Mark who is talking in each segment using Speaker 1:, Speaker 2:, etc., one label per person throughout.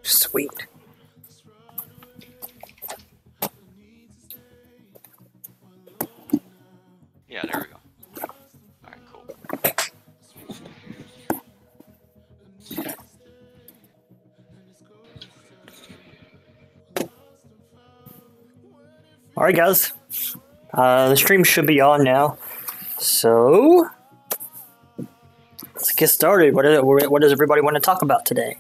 Speaker 1: Sweet.
Speaker 2: Yeah, there we go. All right, cool.
Speaker 1: All right, guys. The stream should be on now. So let's get started. What does everybody want to talk about today?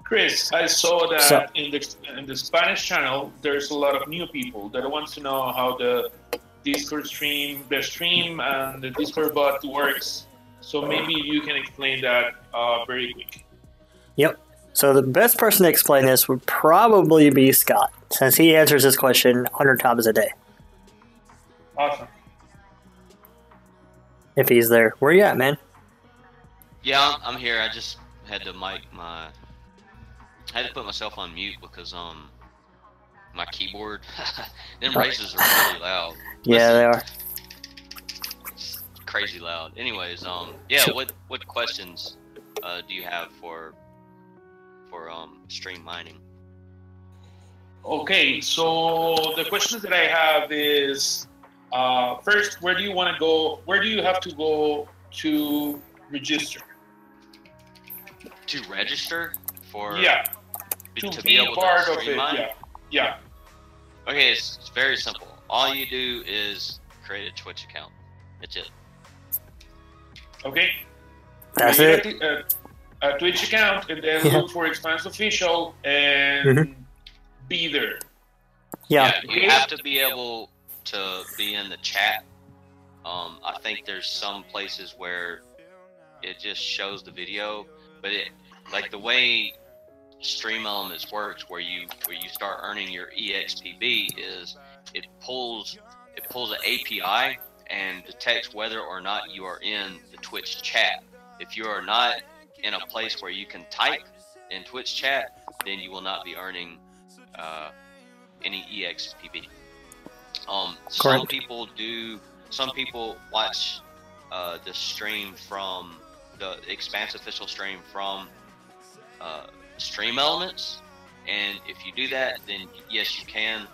Speaker 3: Chris, I saw that in the Spanish channel, there's a lot of new people that wants to know how the Discord stream, and the Discord bot works. So maybe you can explain that very quick.
Speaker 1: Yep. So the best person to explain this would probably be Scott, since he answers this question 100 times a day.
Speaker 3: Awesome.
Speaker 1: If he's there. Where you at, man?
Speaker 2: Yeah, I'm here. I just had to put myself on mute because my keyboard, them razors are really loud.
Speaker 1: Yeah, they are.
Speaker 2: It's crazy loud. Anyways, yeah. What questions do you have for stream mining?
Speaker 3: Okay, so the questions that I have is first, where do you want to go? Where do you have to go to register?
Speaker 2: To register for
Speaker 3: to
Speaker 2: be able
Speaker 3: part
Speaker 2: to
Speaker 3: of
Speaker 2: stream
Speaker 3: it.
Speaker 2: mine?
Speaker 3: Yeah.
Speaker 2: Okay, it's very simple. All you do is create a Twitch account. That's it.
Speaker 3: Okay.
Speaker 1: That's
Speaker 3: create
Speaker 1: it.
Speaker 3: A Twitch account and then look for Expanse Official and be there.
Speaker 1: Yeah.
Speaker 2: You have to be able to be in the chat. I think there's some places where it just shows the video, but it like the way Stream Elements works, where you start earning your EXPB is it pulls an API and detects whether or not you are in the Twitch chat. If you are not in a place where you can type in Twitch chat, then you will not be earning any EXPB. Some people watch the stream from the Expanse official stream from Stream Elements, and if you do that, then yes, you can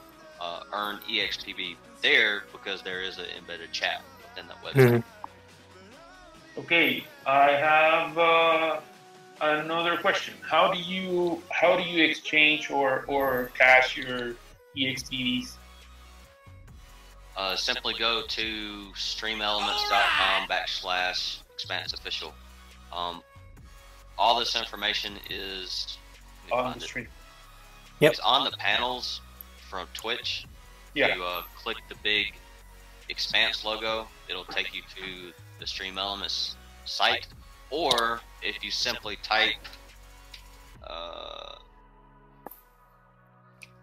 Speaker 2: earn EXPB there because there is an embedded chat within that website.
Speaker 3: Okay, I have another question. How do you exchange or cash your EXPBs?
Speaker 2: Simply go to streamelements.com/expanseofficial. All this information is
Speaker 3: on the stream.
Speaker 1: Yep.
Speaker 2: It's on the panels from Twitch.
Speaker 3: Yeah.
Speaker 2: You click the big Expanse logo, it'll take you to the Stream Elements site, or if you simply type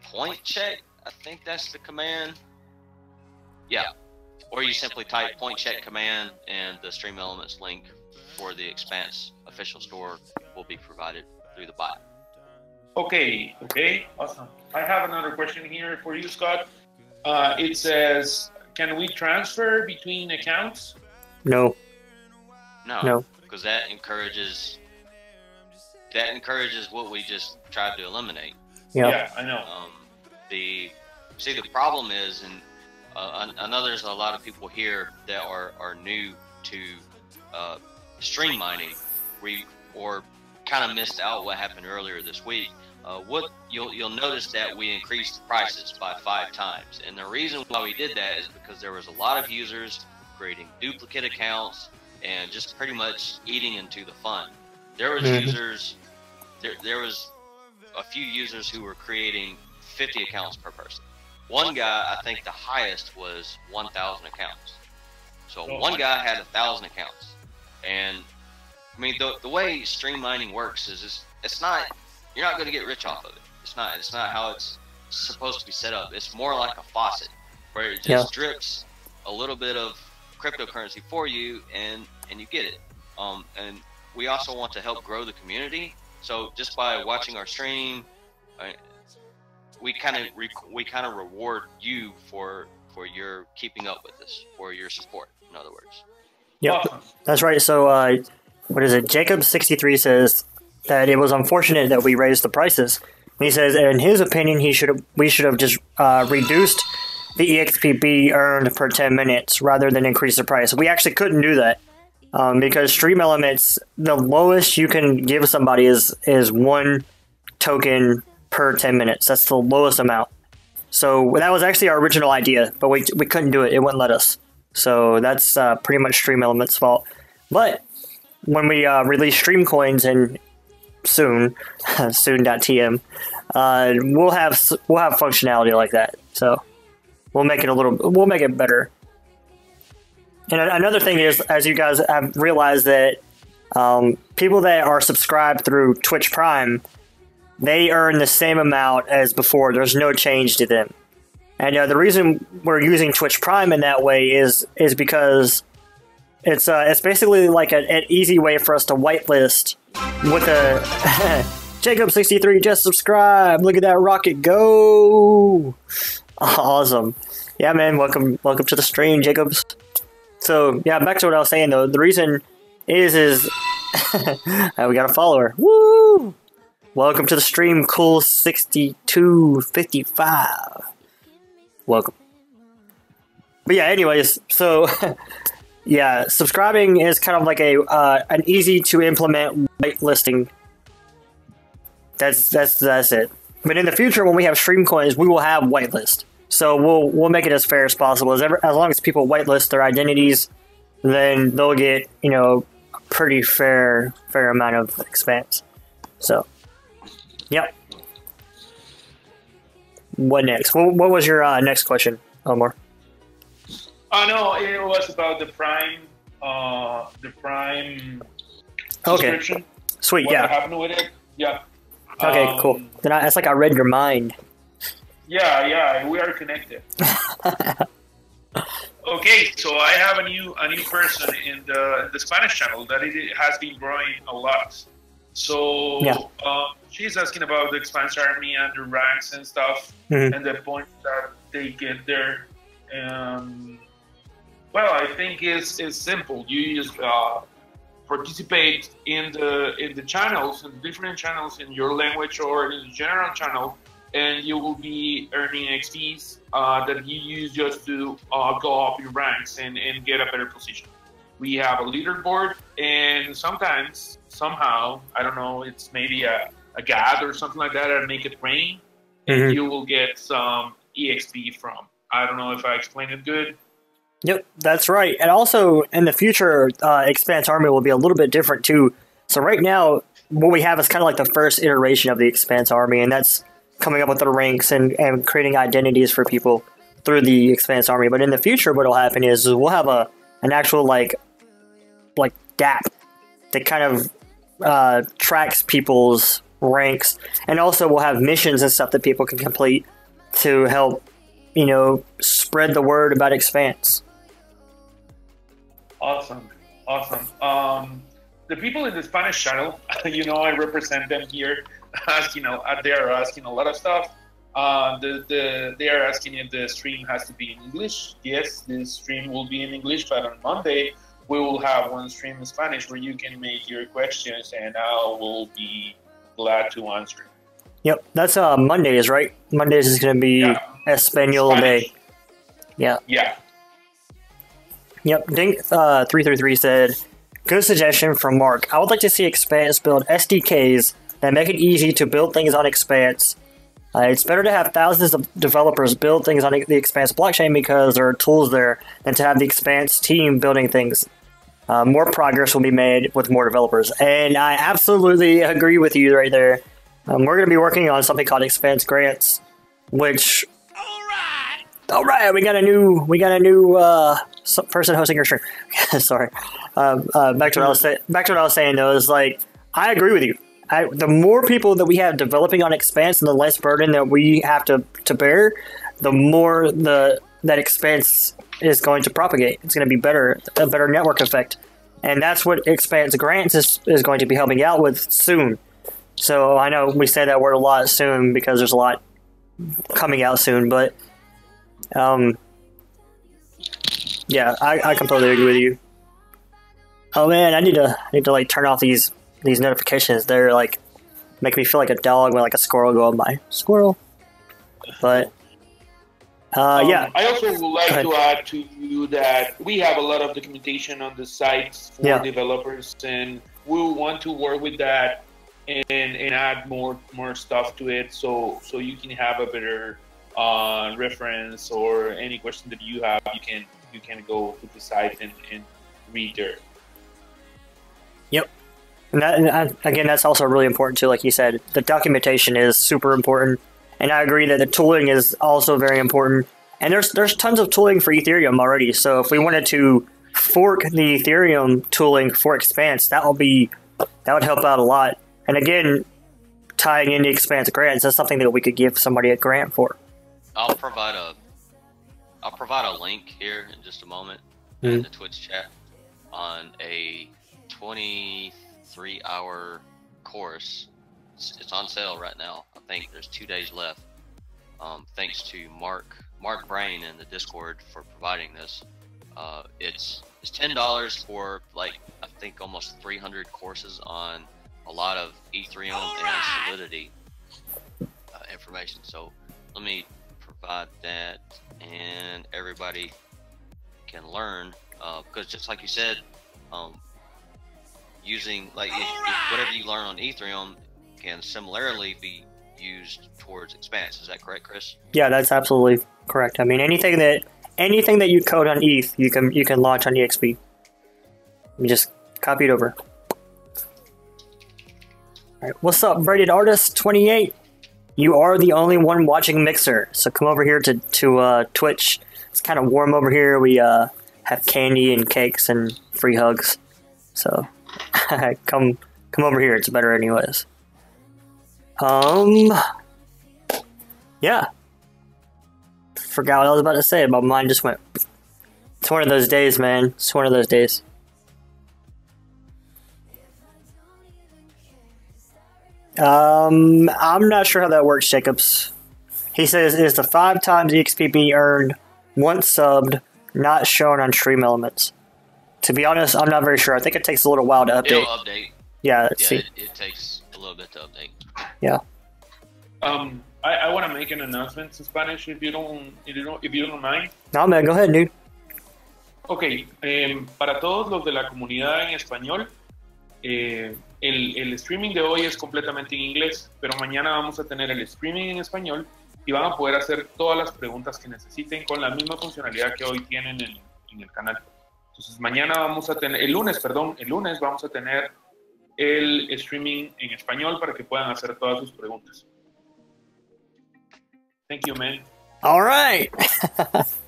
Speaker 2: point check, I think that's the command. Yeah. Or you simply type point check command and the Stream Elements link for the Expanse official store will be provided through the bot.
Speaker 3: Okay, awesome. I have another question here for you, Scott. It says, can we transfer between accounts?
Speaker 1: No.
Speaker 2: No. Because that encourages what we just tried to eliminate.
Speaker 3: Yeah, I know.
Speaker 2: The problem is, and I know there's a lot of people here that are new to stream mining, or kind of missed out what happened earlier this week. What you'll notice that we increased the prices by 5 times, and the reason why we did that is because there was a lot of users creating duplicate accounts and just pretty much eating into the fun. There was users, there was a few users who were creating 50 accounts per person. One guy, I think the highest was 1,000 accounts. So one guy had 1,000 accounts, and I mean the way stream mining works is it's not, you're not going to get rich off of it. It's not how it's supposed to be set up. It's more like a faucet where it just drips a little bit of cryptocurrency for you, and you get it. And we also want to help grow the community. So just by watching our stream, we kind of reward you for for your keeping up with us, for your support, in other words.
Speaker 1: Yep,
Speaker 3: Awesome.
Speaker 1: that's right. So, what is it? Jacob63 says that it was unfortunate that we raised the prices. And he says, in his opinion, we should have just reduced the EXP earned per 10 minutes rather than increase the price. We actually couldn't do that because Stream Elements, the lowest you can give somebody is 1 token per 10 minutes. That's the lowest amount. So that was actually our original idea, but we couldn't do it. It wouldn't let us. So that's pretty much Stream Elements' fault. But when we release Stream Coins and soon, soon.tm, we'll have functionality like that. So we'll make it better. And another thing is, as you guys have realized, that people that are subscribed through Twitch Prime, they earn the same amount as before. There's no change to them. And the reason we're using Twitch Prime in that way is because it's basically like an easy way for us to whitelist with a Jacob63 just subscribe. Look at that rocket go! Awesome. Yeah, man. Welcome to the stream, Jacobs. So yeah, back to what I was saying though. The reason is we got a follower. Woo! Welcome to the stream, Cool6255. Welcome. But yeah, anyways, so yeah, subscribing is kind of like an easy to implement whitelisting. That's it. But in the future, when we have stream coins, we will have whitelist. So we'll make it as fair as possible. As long as people whitelist their identities, then they'll get a pretty fair amount of expanse. So, yep. What next? What was your next question, Omar?
Speaker 3: No, it was about the Prime subscription.
Speaker 1: Okay. Sweet.
Speaker 3: What
Speaker 1: yeah.
Speaker 3: happened with it? Yeah.
Speaker 1: Okay. Cool. Then it's like I read your mind.
Speaker 3: Yeah, we are connected. Okay, so I have a new person in the Spanish channel that it has been growing a lot. So
Speaker 1: yeah.
Speaker 3: She's asking about the Expanse army and the ranks and stuff, and the point that they get there. Well, I think it's simple. You just participate in the channels, in different channels in your language or in the general channel, and you will be earning XPs that you use just to go up in ranks and get a better position. We have a leaderboard, and sometimes, somehow, I don't know, it's maybe a god or something like that, and make it rain, and you will get some EXP from. I don't know if I explained it good.
Speaker 1: Yep, that's right. And also, in the future, Expanse Army will be a little bit different, too. So right now, what we have is kind of like the first iteration of the Expanse Army, and that's coming up with the ranks and creating identities for people through the Expanse Army. But in the future, what will happen is we'll have an actual, like DAP that kind of tracks people's ranks. And also, we'll have missions and stuff that people can complete to help, spread the word about Expanse.
Speaker 3: Awesome. The people in the Spanish channel, I represent them here, they are asking a lot of stuff. They are asking if the stream has to be in English. Yes, the stream will be in English, but on Monday we will have one stream in Spanish where you can make your questions, and I will be glad to answer.
Speaker 1: Yep, that's Mondays, right? Mondays is going to be Espanol Day. Yeah.
Speaker 3: Yeah.
Speaker 1: Yep, Dink333 said, good suggestion from Mark. I would like to see Expanse build SDKs that make it easy to build things on Expanse. It's better to have thousands of developers build things on the Expanse blockchain because there are tools there than to have the Expanse team building things. More progress will be made with more developers. And I absolutely agree with you right there. We're going to be working on something called Expanse Grants, which... All right, we got a new person hosting your stream. Sorry. Back to what I was saying though, is like, I agree with you. The more people that we have developing on Expanse and the less burden that we have to bear, the more that Expanse is going to propagate. It's going to be a better network effect. And that's what Expanse Grants is going to be helping out with soon. So I know we say that word a lot soon because there's a lot coming out soon, but Yeah, I completely agree with you. Oh man, I need to like turn off these notifications. They're like make me feel like a dog when like a squirrel going by. Squirrel. But yeah.
Speaker 3: I also would
Speaker 1: Go
Speaker 3: like
Speaker 1: ahead.
Speaker 3: to add to you that we have a lot of documentation on the sites for
Speaker 1: Yeah.
Speaker 3: developers, and we'll want to work with that and add more stuff to it, so you can have a better reference, or any question that you have, you can go to the site and read there.
Speaker 1: Yep. And again, that's also really important too. Like you said, the documentation is super important, and I agree that the tooling is also very important. And there's tons of tooling for Ethereum already. So if we wanted to fork the Ethereum tooling for Expanse, that would help out a lot. And again, tying in the Expanse grants, that's something that we could give somebody a grant for.
Speaker 2: I'll provide a link here in just a moment in the Twitch chat on a 23-hour course. It's on sale right now. I think there's 2 days left. Thanks to Mark Brain in the Discord for providing this. It's $10 for like I think almost 300 courses on a lot of Ethereum and Solidity information. So let me provide that, and everybody can learn, because just like you said, using like if whatever you learn on Ethereum can similarly be used towards Expanse. Is that correct, Chris?
Speaker 1: Yeah, that's absolutely correct. I mean, anything that you code on ETH, you can launch on EXP. You just copy it over. All right, what's up, Braided Artist 28? You are the only one watching Mixer, so come over here to Twitch. It's kind of warm over here. We have candy and cakes and free hugs, so come over here. It's better anyways. Yeah. Forgot what I was about to say. My mind just went. It's one of those days, man. It's one of those days. I'm not sure how that works, Jacobs. He says, is the 5 times EXP earned once subbed not shown on stream elements? To be honest, I'm not very sure. I think it takes a little while to update.
Speaker 2: It'll update.
Speaker 1: Yeah, let's see.
Speaker 2: It takes a little bit to update.
Speaker 1: Yeah.
Speaker 3: I want to make an announcement in Spanish, if you don't mind.
Speaker 1: No, man, go ahead, dude.
Speaker 3: Ok, para todos los de la comunidad en español, el streaming de hoy es completamente en inglés, pero mañana vamos a tener el streaming en español y van a poder hacer todas las preguntas que necesiten con la misma funcionalidad que hoy tienen en el canal. Entonces mañana vamos a tener, el lunes vamos a tener el streaming en español para que puedan hacer todas sus preguntas. Thank you, man.
Speaker 1: All right.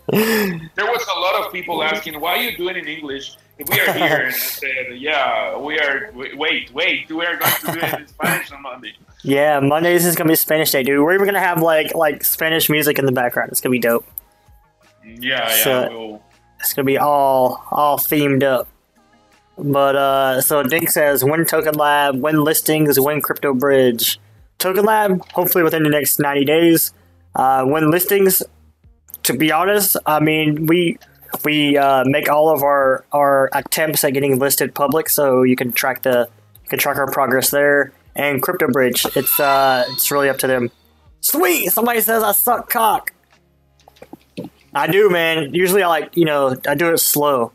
Speaker 3: There was a lot of people asking, why are you doing it in English if we are here? And I said, yeah, we are, wait, we are going to do it in Spanish on Monday.
Speaker 1: Yeah, Mondays is going to be Spanish Day, dude. We're even going to have like Spanish music in the background. It's going to be dope.
Speaker 3: Yeah,
Speaker 1: So, it's going to be all themed up. But, so Dink says, win Token Lab, win listings, win Crypto Bridge. Token Lab, hopefully within the next 90 days. Win listings, to be honest, I mean, we make all of our attempts at getting listed public, so you can track our progress there. And Crypto Bridge, it's really up to them. Sweet! Somebody says I suck cock. I do, man. Usually I do it slow.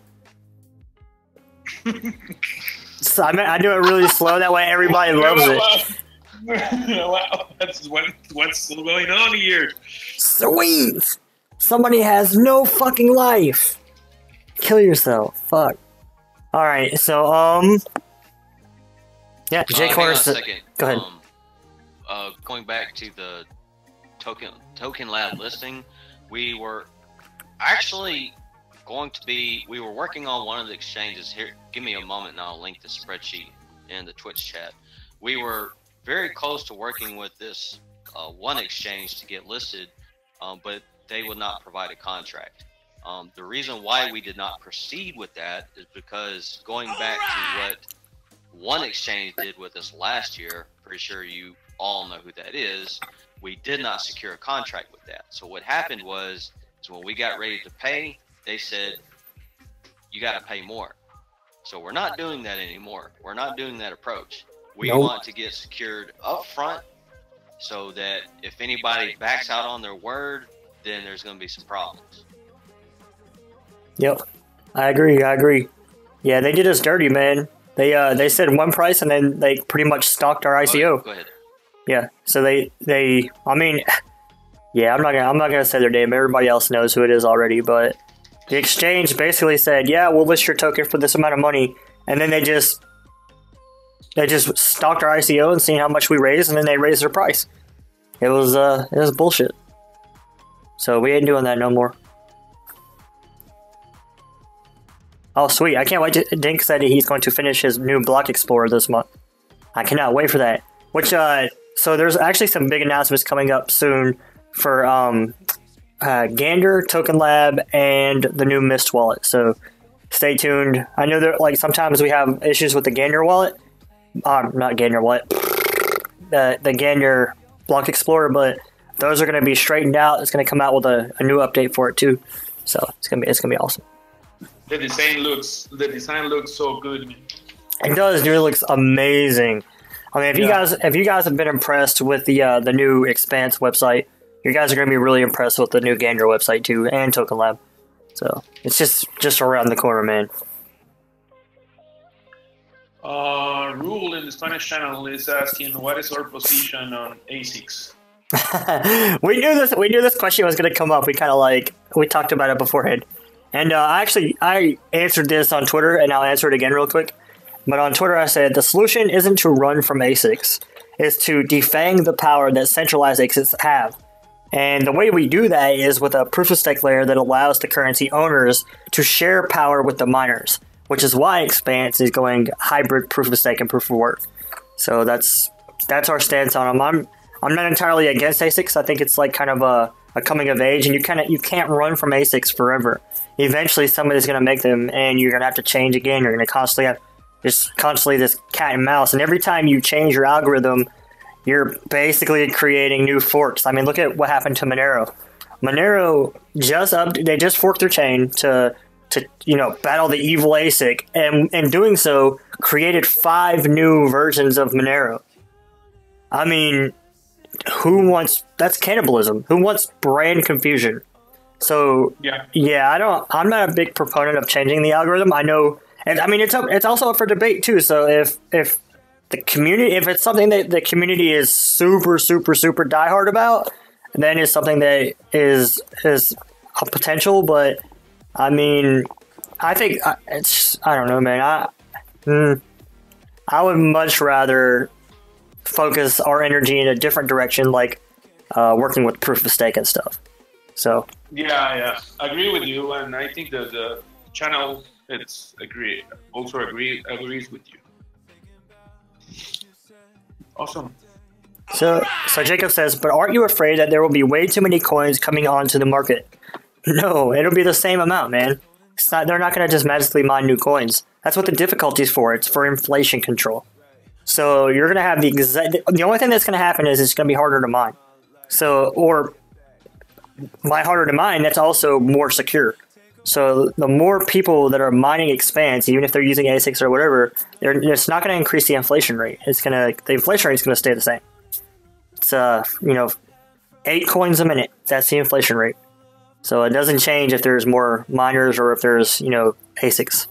Speaker 1: So, I do it really slow. That way everybody loves it.
Speaker 3: Wow, that's what's going on here.
Speaker 1: Sweet! Somebody has no fucking life. Kill yourself. Fuck. Alright, so, yeah, Jay Corner said... Go ahead.
Speaker 2: Going back to the Token Lab listing, we were actually we were working on one of the exchanges. Here, give me a moment and I'll link the spreadsheet in the Twitch chat. We were very close to working with this one exchange to get listed, but they would not provide a contract. The reason why we did not proceed with that is because going back to what one exchange did with us last year, pretty sure you all know who that is, we did not secure a contract with that. So what happened was, is when we got ready to pay, they said, you got to pay more. So we're not doing that anymore. We're not doing that approach. We
Speaker 1: Nope.
Speaker 2: want to get secured up front so that if anybody backs out on their word, then there's going to be some problems.
Speaker 1: Yep, I agree. Yeah, they did us dirty, man. They said one price and then they pretty much stalked our ICO.
Speaker 2: Go ahead.
Speaker 1: Yeah, so I mean, yeah, I'm not gonna say their name. Everybody else knows who it is already, but the exchange basically said, yeah, we'll list your token for this amount of money, and then they just stalked our ICO and seen how much we raised, and then they raised their price. It was bullshit. So we ain't doing that no more. Oh, sweet. I can't wait. Dink said he's going to finish his new Block Explorer this month. I cannot wait for that. Which, so there's actually some big announcements coming up soon for Gander, Token Lab, and the new Mist wallet. So stay tuned. I know that like sometimes we have issues with the Gander wallet. Not Gander wallet. The Gander Block Explorer, but those are going to be straightened out. It's going to come out with a new update for it too. So it's gonna be awesome.
Speaker 3: The design looks so good.
Speaker 1: It does. It looks amazing. I mean, if you guys have been impressed with the new Expanse website, you guys are going to be really impressed with the new Gander website too, and Token Lab. So it's just around the corner, man.
Speaker 3: Rule in the Spanish channel is asking, what is our position on ASICs?
Speaker 1: We knew this question was going to come up. We talked about it beforehand. And I answered this on Twitter, and I'll answer it again real quick. But on Twitter, I said, the solution isn't to run from ASICs. It's to defang the power that centralized ASICs have. And the way we do that is with a proof-of-stake layer that allows the currency owners to share power with the miners, which is why Expanse is going hybrid proof-of-stake and proof-of-work. So that's our stance on them. I'm not entirely against ASICs. I think it's like kind of a coming of age, and you can't run from ASICs forever. Eventually, somebody's going to make them, and you're going to have to change again. You're going to constantly this cat and mouse, and every time you change your algorithm, you're basically creating new forks. I mean, look at what happened to Monero. Monero just forked their chain to battle the evil ASIC, and in doing so, created 5 new versions of Monero. I mean, that's cannibalism. Who wants brand confusion? So yeah, I'm not a big proponent of changing the algorithm. I know, and I mean it's also up for debate too. So if the community, if it's something that the community is super diehard about, then it's something that is a potential. But I mean, I think I don't know, man. I would much rather focus our energy in a different direction, like working with proof of stake and stuff. So
Speaker 3: yeah, I agree with you, and I think that the channel agrees with you. Awesome.
Speaker 1: So Jacob says, but aren't you afraid that there will be way too many coins coming onto the market? No, it'll be the same amount, man. They're not going to just magically mine new coins. That's what the difficulty is for. It's for inflation control. So you're going to have the only thing that's going to happen is it's going to be harder to mine. So, or by harder to mine, that's also more secure. So the more people that are mining Expanse, even if they're using ASICs or whatever, it's not going to increase the inflation rate. The inflation rate is going to stay the same. It's 8 coins a minute. That's the inflation rate. So it doesn't change if there's more miners or if there's ASICs.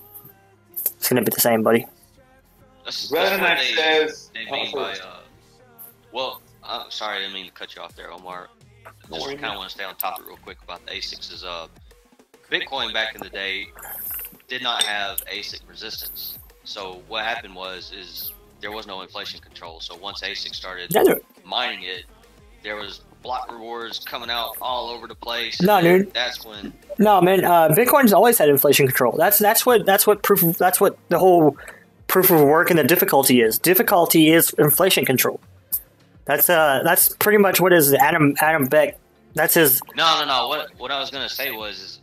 Speaker 1: It's going to be the same, buddy.
Speaker 2: That's what they mean by well, I'm sorry, I didn't mean to cut you off there, Omar. Just kind of want to stay on topic real quick about the ASICs. Is Bitcoin back in the day did not have ASIC resistance. So what happened is there was no inflation control. So once ASIC started mining it, there was block rewards coming out all over the place.
Speaker 1: No, dude.
Speaker 2: That's when.
Speaker 1: No, man. Bitcoin's always had inflation control. That's what the whole proof of work and the difficulty is. Difficulty is inflation control. That's pretty much what is Adam Beck. That's his.
Speaker 2: No. What I was gonna say was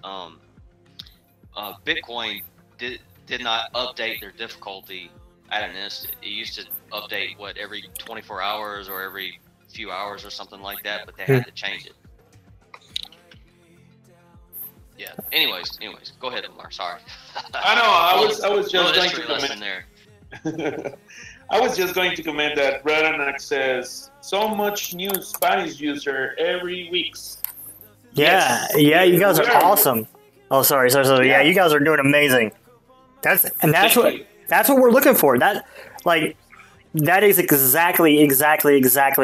Speaker 2: Bitcoin did not update their difficulty at an instant. It used to update every 24 hours or every few hours or something like that, but they had to change it. Yeah. Anyways, go ahead, Omar. Sorry.
Speaker 3: I know. I was just going to
Speaker 2: history lesson
Speaker 3: comment.
Speaker 2: there.
Speaker 3: I was just going to comment that Redanac says so much new Spanish user every week.
Speaker 1: Yeah,
Speaker 3: Yes.
Speaker 1: yeah, you guys
Speaker 3: We
Speaker 1: are awesome. Oh, sorry. Yeah,
Speaker 3: Yeah.
Speaker 1: you guys are doing amazing. That's
Speaker 3: Thank you.
Speaker 1: what we're looking for. That is exactly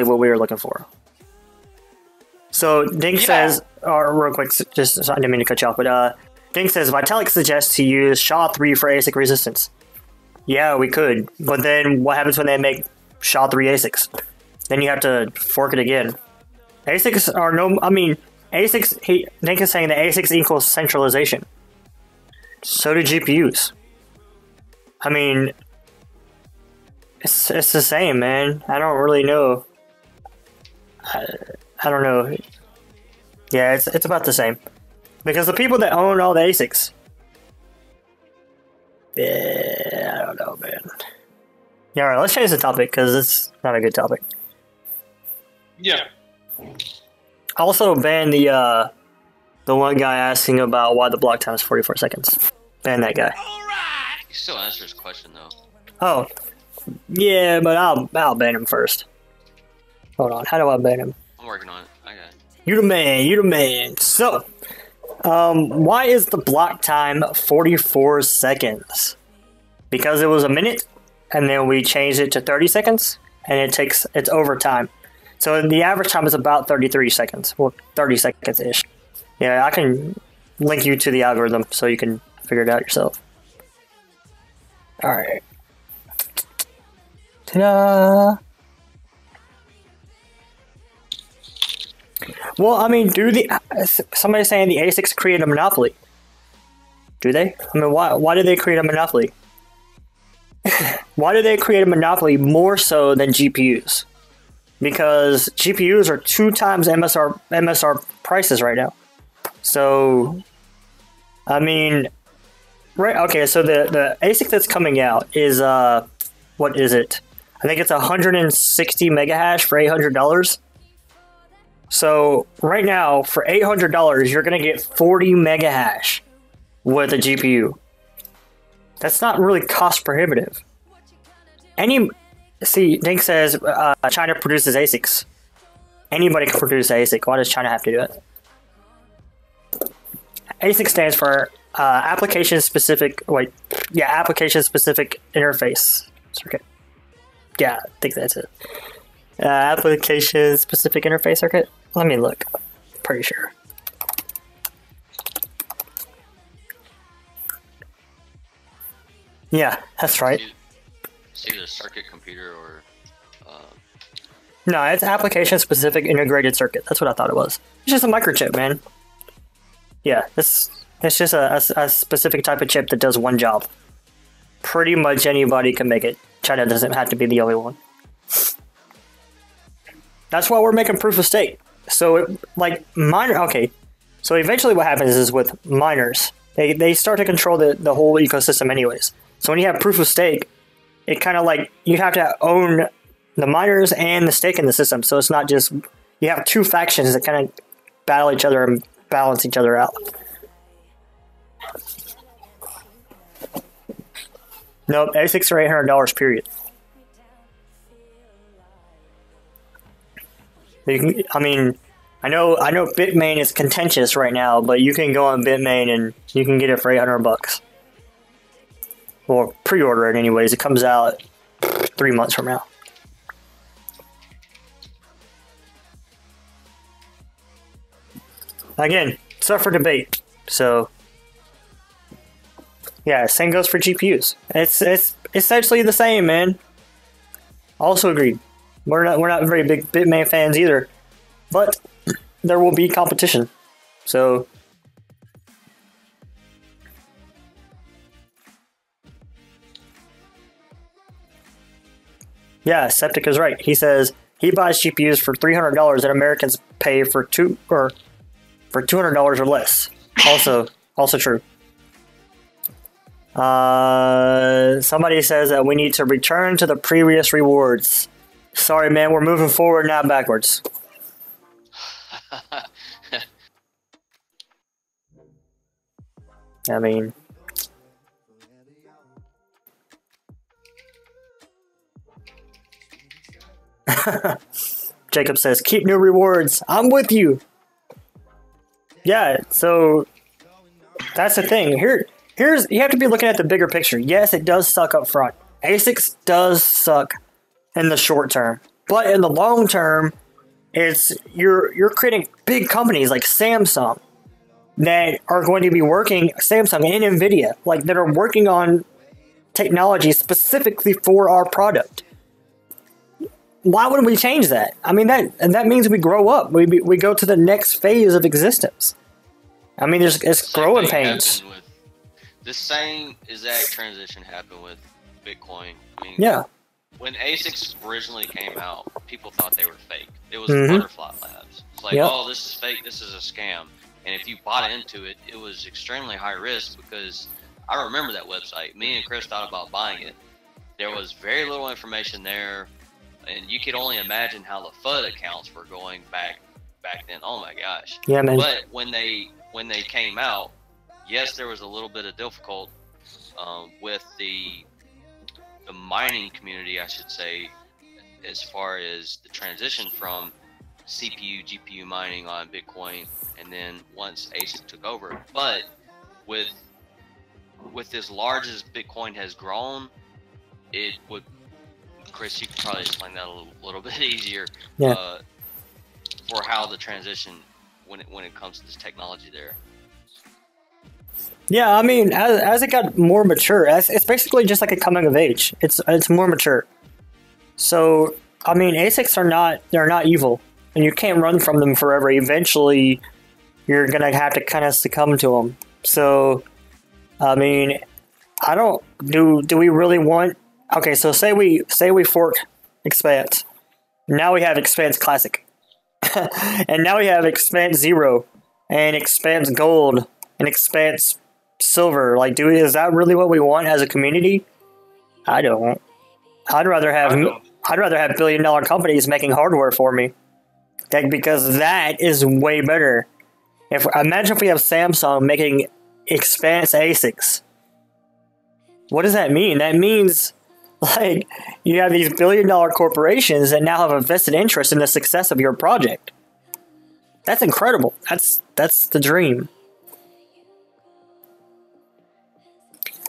Speaker 1: what we were looking for. So Dink
Speaker 3: Yeah.
Speaker 1: says, real quick, just I didn't mean to cut you off, but Dink says Vitalik suggests to use SHA-3 for ASIC resistance. Yeah, we could, but then what happens when they make SHA-3 ASICs? Then you have to fork it again. ASICs are ASICs. Dink is saying that ASICs equals centralization. So do GPUs. I mean, it's the same, man. I don't really know. I don't know. Yeah, it's about the same. Because the people that own all the ASICs. Yeah, I don't know, man. Yeah, alright, let's change the topic because it's not a good topic.
Speaker 3: Yeah.
Speaker 1: Also ban the one guy asking about why the block time is 44 seconds. Ban that guy.
Speaker 2: He still answers his question though.
Speaker 1: Oh. Yeah, but I'll ban him first. Hold on, how do I ban him?
Speaker 2: I'm working on it. I got it.
Speaker 1: You the man. So, why is the block time 44 seconds? Because it was a minute, and then we changed it to 30 seconds, and it's overtime. So the average time is about 33 seconds. Well, 30 seconds-ish. Yeah, I can link you to the algorithm so you can figure it out yourself. Alright. Ta-da! Well, I mean, somebody's saying the ASICs create a monopoly. Do they? I mean, why do they create a monopoly? Why do they create a monopoly more so than GPUs? Because GPUs are 2 times MSR prices right now. So, I mean, right? Okay, so the ASIC that's coming out is what is it? I think it's 160 megahash for $800. So right now, for $800, you're gonna get 40 megahash with a GPU. That's not really cost prohibitive. Dink says China produces ASICs. Anybody can produce ASIC. Why does China have to do it? ASIC stands for application specific. Application specific interface circuit. Yeah, I think that's it. Application specific interface circuit. Let me look. Pretty sure. Yeah, that's right.
Speaker 2: It's either a circuit computer or.
Speaker 1: No, it's application specific integrated circuit. That's what I thought it was. It's just a microchip, man. Yeah, it's just a specific type of chip that does one job. Pretty much anybody can make it. China doesn't have to be the only one. That's why we're making proof of stake. So, okay. So eventually what happens is with miners, they start to control the whole ecosystem anyways. So when you have proof of stake, it kind of you have to own the miners and the stake in the system. So it's not just, you have 2 factions that kind of battle each other and balance each other out. Nope, ASICs are $800, period. I know Bitmain is contentious right now, but you can go on Bitmain and you can get it for $800. Or pre-order it anyways. It comes out 3 months from now. Again, it's up for debate. So, yeah, same goes for GPUs. It's essentially the same, man. Also agreed. We're not very big Bitmain fans either, but there will be competition. So, yeah, Septic is right. He says he buys GPUs for $300 and Americans pay for $200 or less. Also true. Somebody says that we need to return to the previous rewards. Sorry, man, we're moving forward, not backwards. I mean, Jacob says, keep new rewards. I'm with you. Yeah, so that's the thing. Here's you have to be looking at the bigger picture. Yes, it does suck up front. ASICs does suck in the short term. But in the long term, it's you're creating big companies like Samsung that are going to be working, Samsung and Nvidia, like that are working on technology specifically for our product. Why wouldn't we change that? I mean, that means we grow up. We go to the next phase of existence. I mean, it's growing pains.
Speaker 2: The same exact transition happened with Bitcoin. I mean,
Speaker 1: yeah.
Speaker 2: When ASICs originally came out, people thought they were fake. It was Butterfly Labs. It's like, oh, this is fake. This is a scam. And if you bought into it, it was extremely high risk because I remember that website. Me and Chris thought about buying it. There was very little information there, and you could only imagine how the FUD accounts were going back then. Oh my gosh!
Speaker 1: Yeah, man.
Speaker 2: But when they came out, yes, there was a little bit of difficult with the mining community, I should say, as far as the transition from CPU, GPU mining on Bitcoin, and then once ASIC took over. But with as large as Bitcoin has grown, it would, Chris, you could probably explain that a little bit easier for how the transition when it comes to this technology there.
Speaker 1: Yeah, I mean, as it got more mature, it's basically just like a coming of age. It's more mature. So, I mean, ASICs they're not evil, and you can't run from them forever. Eventually, you're gonna have to kind of succumb to them. So, I mean, I don't do we really want? Okay, so say we fork Expanse. Now we have Expanse Classic, and now we have Expanse Zero, and Expanse Gold, and Expanse Silver. Like, is that really what we want as a community? I don't. I'd rather have billion-dollar companies making hardware for me, because that is way better. Imagine if we have Samsung making Expanse ASICs. What does that mean? That means, like, you have these billion-dollar corporations that now have a vested interest in the success of your project. That's incredible. That's the dream.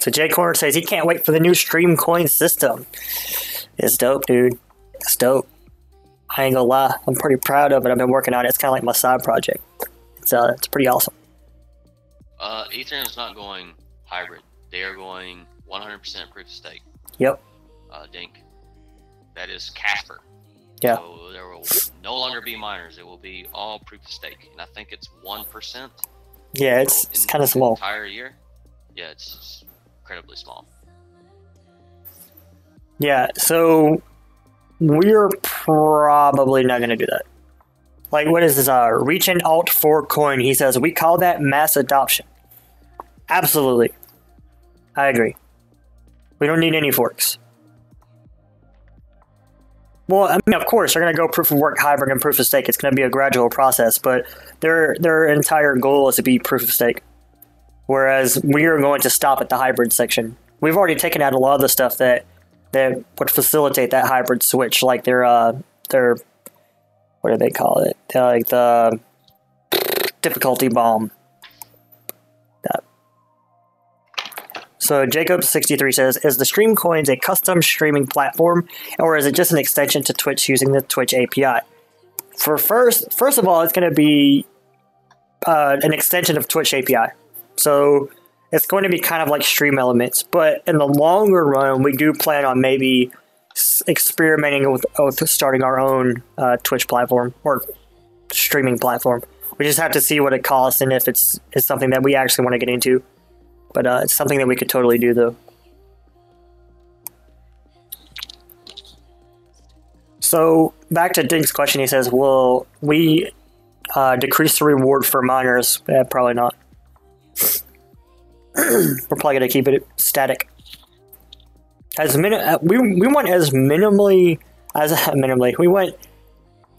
Speaker 1: So Jay Corner says he can't wait for the new stream coin system. It's dope, dude. It's dope. I ain't gonna lie. I'm pretty proud of it. I've been working on it. It's kind of like my side project. It's pretty awesome.
Speaker 2: Ethereum's not going hybrid. They are going 100% proof of stake.
Speaker 1: Yep.
Speaker 2: Dink. That is Casper.
Speaker 1: Yeah.
Speaker 2: So there will no longer be miners. It will be all proof of stake. And I think it's 1%.
Speaker 1: Yeah, it's kind of small.
Speaker 2: Entire year. Yeah, it's incredibly small.
Speaker 1: Yeah, so we're probably not going to do that. Like, what is this? Reach and Alt 4 coin. He says, we call that mass adoption. Absolutely. I agree. We don't need any forks. Well, I mean, of course, they're going to go proof of work, hybrid, and proof of stake. It's going to be a gradual process, but their entire goal is to be proof of stake. Whereas we are going to stop at the hybrid section. We've already taken out a lot of the stuff that would facilitate that hybrid switch, like their what do they call it? Like the difficulty bomb. That. So Jacob63 says, is the Stream Coins a custom streaming platform, or is it just an extension to Twitch using the Twitch API? First of all, it's going to be an extension of Twitch API. So it's going to be kind of like Stream Elements, but in the longer run, we do plan on maybe experimenting with starting our own Twitch platform or streaming platform. We just have to see what it costs and if it's something that we actually want to get into. But it's something that we could totally do, though. So back to Dink's question, he says, will we decrease the reward for miners? Probably not. We're probably going to keep it static. We want as minimally we want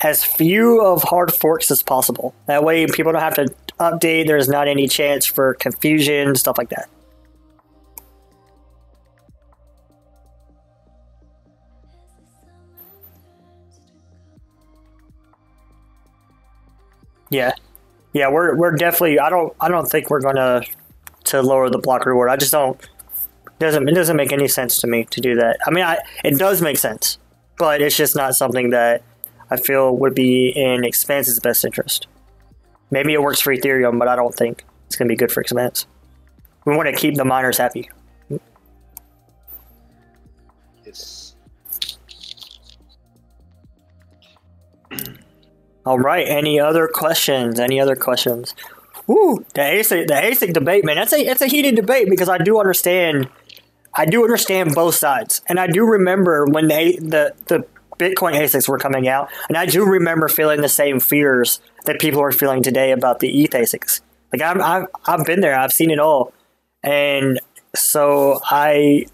Speaker 1: as few of hard forks as possible. That way people don't have to update, there's not any chance for confusion, stuff like that. Yeah, yeah, we're definitely. I don't think we're gonna to lower the block reward. I just don't. It doesn't make any sense to me to do that. I mean, it does make sense, but it's just not something that I feel would be in Expanse's best interest. Maybe it works for Ethereum, but I don't think it's gonna be good for Expanse. We want to keep the miners happy.
Speaker 3: Yes.
Speaker 1: All right. Any other questions? Any other questions? Woo! The ASIC debate, man. It's a heated debate because I do understand both sides, and I do remember when the Bitcoin ASICs were coming out, and I do remember feeling the same fears that people are feeling today about the ETH ASICs. Like I've been there. I've seen it all, and so I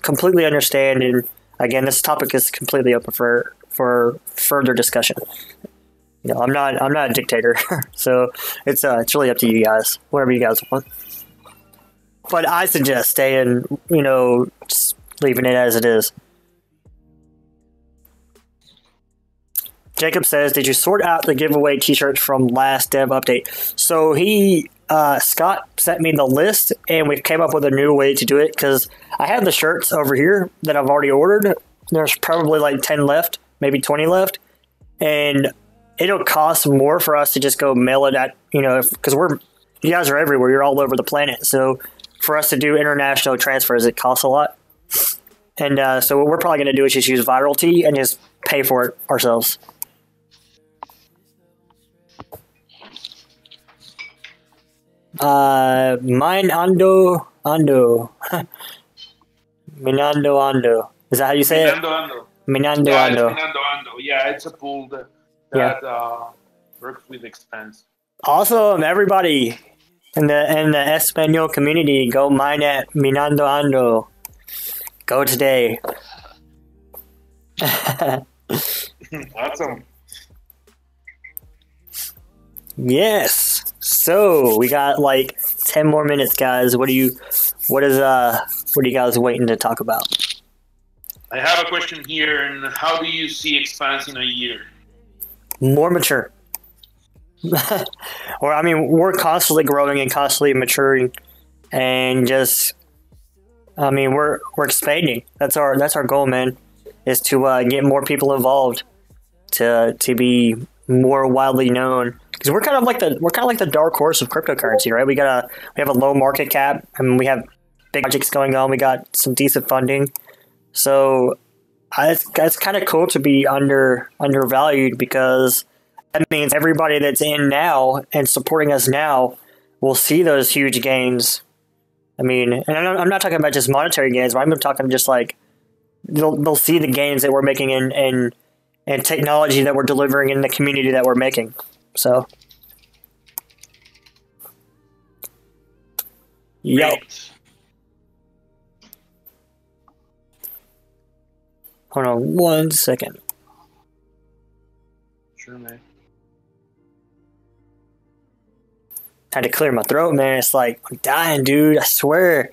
Speaker 1: completely understand. And again, this topic is completely open for further discussion. You know, I'm not a dictator, so it's really up to you guys, whatever you guys want. But I suggest staying, just leaving it as it is. Jacob says, "Did you sort out the giveaway T-shirts from last dev update?" So Scott sent me the list, and we came up with a new way to do it because I have the shirts over here that I've already ordered. There's probably like 10 left, maybe 20 left, and it'll cost more for us to just go mail it at, because you guys are everywhere. You're all over the planet. So for us to do international transfers, it costs a lot. And so what we're probably going to do is just use Viralty and just pay for it ourselves. Mine Ando. Minando Ando. Is that how you say it? Minando Ando.
Speaker 3: Minando Ando. Yeah, it's a pool that works with Expanse.
Speaker 1: Awesome, everybody in the Espanol community, go mine at Minando Ando. Go today.
Speaker 3: Awesome.
Speaker 1: Yes. So we got like 10 more minutes, guys. What are you guys waiting to talk about?
Speaker 3: I have a question here, and how do you see Expanse in a year?
Speaker 1: More mature. Or I mean, we're constantly growing and constantly maturing, and just, I mean, we're expanding. That's our goal, man. Is to get more people involved, to be more widely known. Because we're kind of like the dark horse of cryptocurrency, right? We have a low market cap, and we have big projects going on. We got some decent funding, so it's kind of cool to be undervalued, because that means everybody that's in now and supporting us now will see those huge gains. I mean, and I'm not talking about just monetary gains, but I'm talking just like they'll see the gains that we're making in technology that we're delivering in the community that we're making. So, yo. Hold on 1 second.
Speaker 3: Sure, man.
Speaker 1: Had to clear my throat, man. It's like, I'm dying, dude. I swear.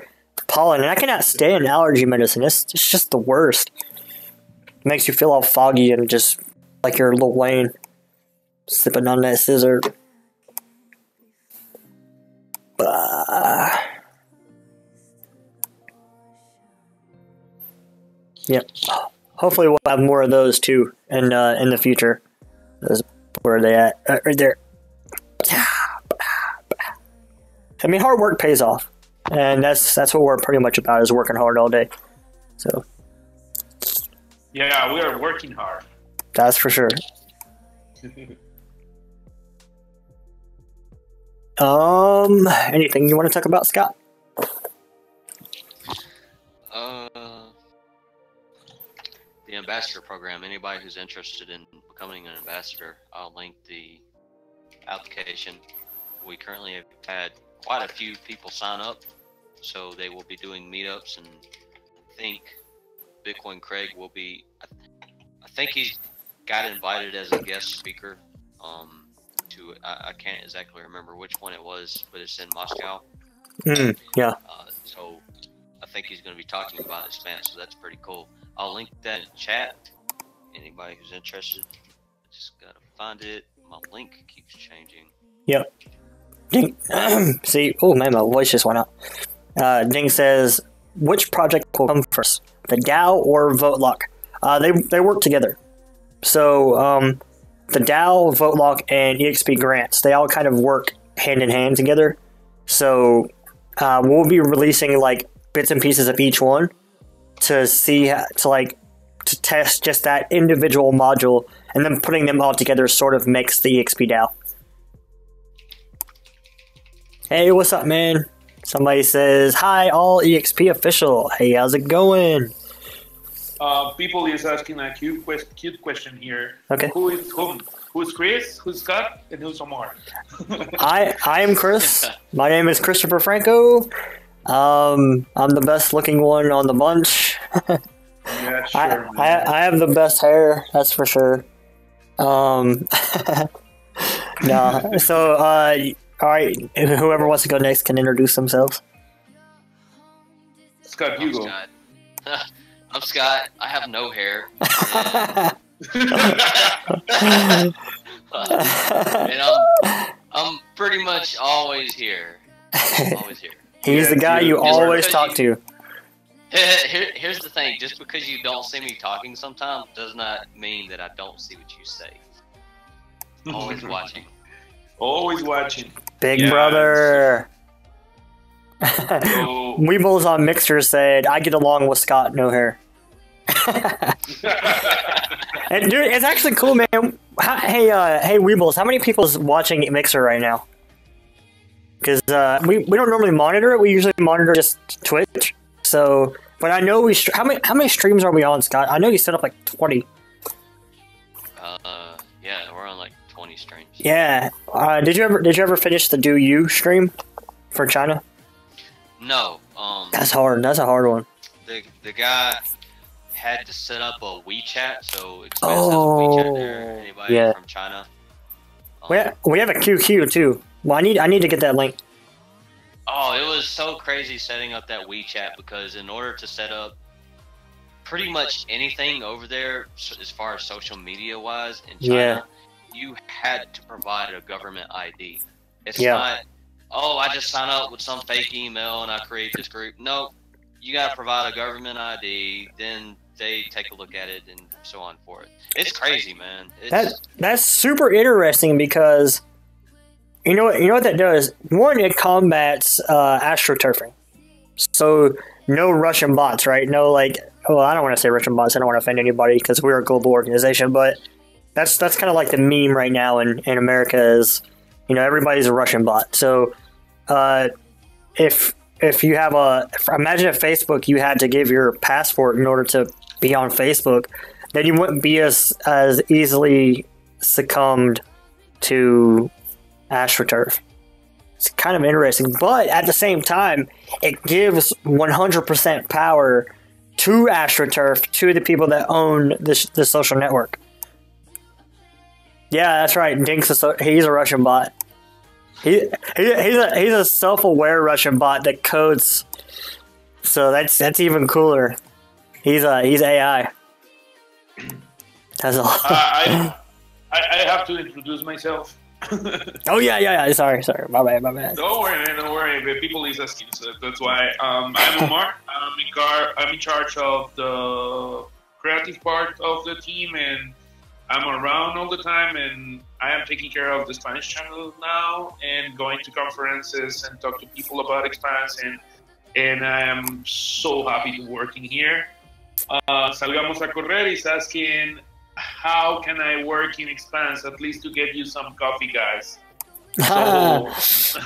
Speaker 1: Pollen. And I cannot stand allergy medicine. It's just the worst. It makes you feel all foggy and just like you're Lil Wayne sipping on that scissor. Yep. Hopefully we'll have more of those too in the future. Where are they at? Right there. I mean, hard work pays off, and that's what we're pretty much about, is working hard all day. So.
Speaker 3: Yeah, we are working hard.
Speaker 1: That's for sure. Anything you want to talk about, Scott?
Speaker 2: The ambassador program. Anybody who's interested in becoming an ambassador, I'll link the application. We currently have had quite a few people sign up, so they will be doing meetups, and I think Bitcoin Craig will be. I think he got invited as a guest speaker to it. I can't exactly remember which one it was, but it's in Moscow.
Speaker 1: Yeah.
Speaker 2: So I think he's going to be talking about Expanse, so that's pretty cool. I'll link that in chat. Anybody who's interested, just gotta find it. My link keeps changing.
Speaker 1: Yep. Ding. See, oh man, my voice just went out. Ding says, which project will come first, the DAO or VoteLock? They work together. So the DAO, VoteLock, and EXP grants, they all kind of work hand in hand together. So we'll be releasing like bits and pieces of each one to see to test just that individual module, and then putting them all together sort of makes the EXP DAO. Hey, what's up, man? Somebody says, hi, all EXP official. Hey, how's it going?
Speaker 3: People is asking a cute question here.
Speaker 1: Okay.
Speaker 3: Who is whom? Who's Chris? Who's Scott? And who's Omar?
Speaker 1: I am Chris. My name is Christopher Franco. I'm the best looking one on the bunch.
Speaker 3: Yeah, sure.
Speaker 1: I have the best hair, that's for sure. No. So, all right. Whoever wants to go next can introduce themselves.
Speaker 3: Scott, you
Speaker 2: I'm
Speaker 3: go.
Speaker 2: Scott. I'm Scott. I have no hair. And I'm pretty much always here. Always here.
Speaker 1: He's the guy you always talk to.
Speaker 2: Here's the thing. Just because you don't see me talking sometimes does not mean that I don't see what you say. Always watching.
Speaker 3: Always watching.
Speaker 1: Big brother.
Speaker 3: So,
Speaker 1: Weebles on Mixer said, I get along with Scott, no hair. And dude, it's actually cool, man. Hey, Weebles, how many people is watching Mixer right now? Because we don't normally monitor it. We usually monitor just Twitch. So, but I know how many streams are we on, Scott? I know you set up like 20.
Speaker 2: Yeah, we're on like 20 streams.
Speaker 1: Yeah. Did you ever finish the Do You stream for China?
Speaker 2: No.
Speaker 1: That's hard. That's a hard one.
Speaker 2: The guy had to set up a WeChat, so Expanse has a WeChat there. Anybody from China?
Speaker 1: We have a QQ too. Well, I need to get that link.
Speaker 2: Oh, it was so crazy setting up that WeChat, because in order to set up pretty much anything over there, as far as social media wise in China, you had to provide a government ID. It's not, oh, I just sign up with some fake email and I create this group. No, you got to provide a government ID, then they take a look at it and so on for it. It's crazy, man.
Speaker 1: That's super interesting, because you know what that does? One, it combats astroturfing. So no Russian bots, right? No, like, well, I don't want to say Russian bots. I don't want to offend anybody because we're a global organization, but that's kind of like the meme right now in America is, everybody's a Russian bot. So if you have imagine if Facebook, you had to give your passport in order to be on Facebook, then you wouldn't be as easily succumbed to AstroTurf. It's kind of interesting, but at the same time, it gives 100% power to AstroTurf, to the people that own the social network. Yeah, that's right. Dink's he's a Russian bot. He's a self-aware Russian bot that codes. So that's even cooler. He's AI. That's all.
Speaker 3: I have to introduce myself.
Speaker 1: Oh yeah. Sorry. My bad.
Speaker 3: Don't worry, man. Don't worry. The people is asking, so that's why. I'm Omar. I'm in charge of the creative part of the team, and I'm around all the time, and I am taking care of the Spanish channel now, and going to conferences and talk to people about Expanse, and I am so happy to working here. Salgamos a Correr is asking, how can I work in Expanse, at least to get you some coffee, guys? So,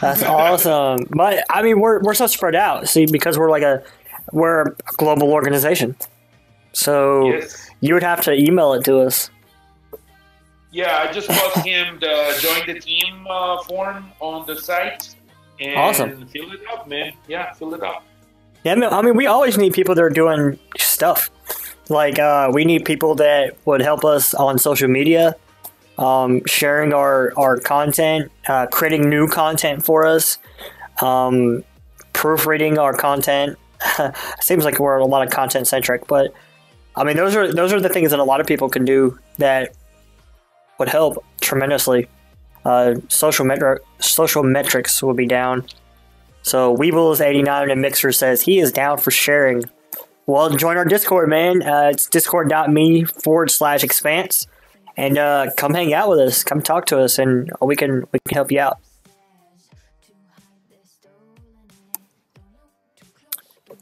Speaker 1: that's awesome. But I mean, we're so spread out. See, because we're a global organization. So you would have to email it to us.
Speaker 3: Yeah, I just bought him the join the team form on the site, and fill it up, man. Yeah, fill it up.
Speaker 1: Yeah, I mean, we always need people that are doing stuff. Like, we need people that would help us on social media. sharing our content, creating new content for us, proofreading our content. Seems like we're a lot of content centric, but I mean those are the things that a lot of people can do that would help tremendously. Social metrics will be down. So Weebles89 and Mixer says he is down for sharing. Well, join our Discord, man. It's discord.me/expanse. And come hang out with us. Come talk to us, and we can help you out.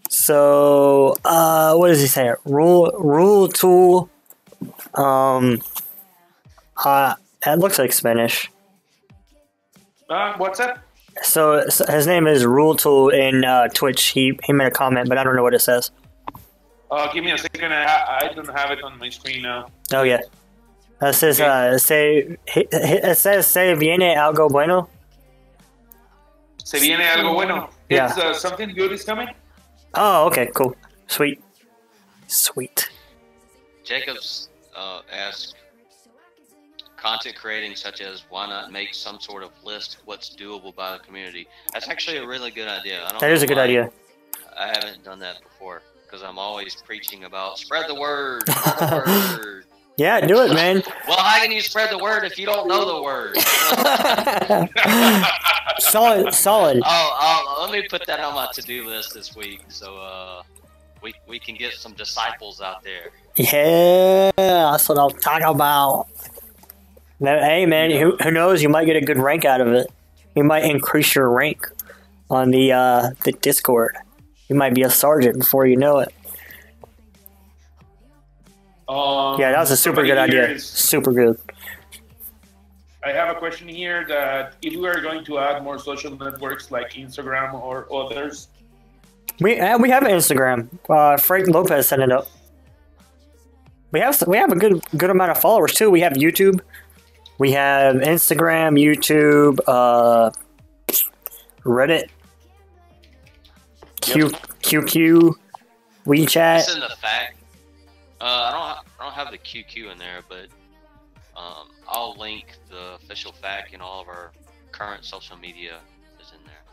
Speaker 1: So, what does he say? Rule tool. It looks like Spanish.
Speaker 3: What's that?
Speaker 1: So his name is Rule Tool in Twitch. He made a comment, but I don't know what it says.
Speaker 3: Give me a second. I don't have it on my screen now.
Speaker 1: Oh yeah, it says it says "Se viene algo bueno."
Speaker 3: Se viene algo bueno.
Speaker 1: Yeah.
Speaker 3: It's something good is coming.
Speaker 1: Oh, okay, cool, sweet.
Speaker 2: Jacobs asked, content creating such as why not make some sort of list what's doable by the community. That's actually a really good idea.
Speaker 1: That is a good idea.
Speaker 2: I haven't done that before because I'm always preaching about spread the word. Spread the word.
Speaker 1: Yeah, do it, man.
Speaker 2: Well, how can you spread the word if you don't know the word?
Speaker 1: Solid.
Speaker 2: Oh, let me put that on my to-do list this week so we can get some disciples out there.
Speaker 1: Yeah, that's what I'm talking about. Now, hey, man, who knows? You might get a good rank out of it. You might increase your rank on the Discord. You might be a sergeant before you know it. Yeah, that was a super good idea. Super good.
Speaker 3: I have a question here that if we are going to add more social networks like Instagram or others.
Speaker 1: We have an Instagram. Frank Lopez set it up. We have a good amount of followers too. We have YouTube. We have Instagram, YouTube, Reddit, QQ, WeChat.
Speaker 2: It's in the fact. I don't have the QQ in there, but I'll link the official fact, and all of our current social media is in there.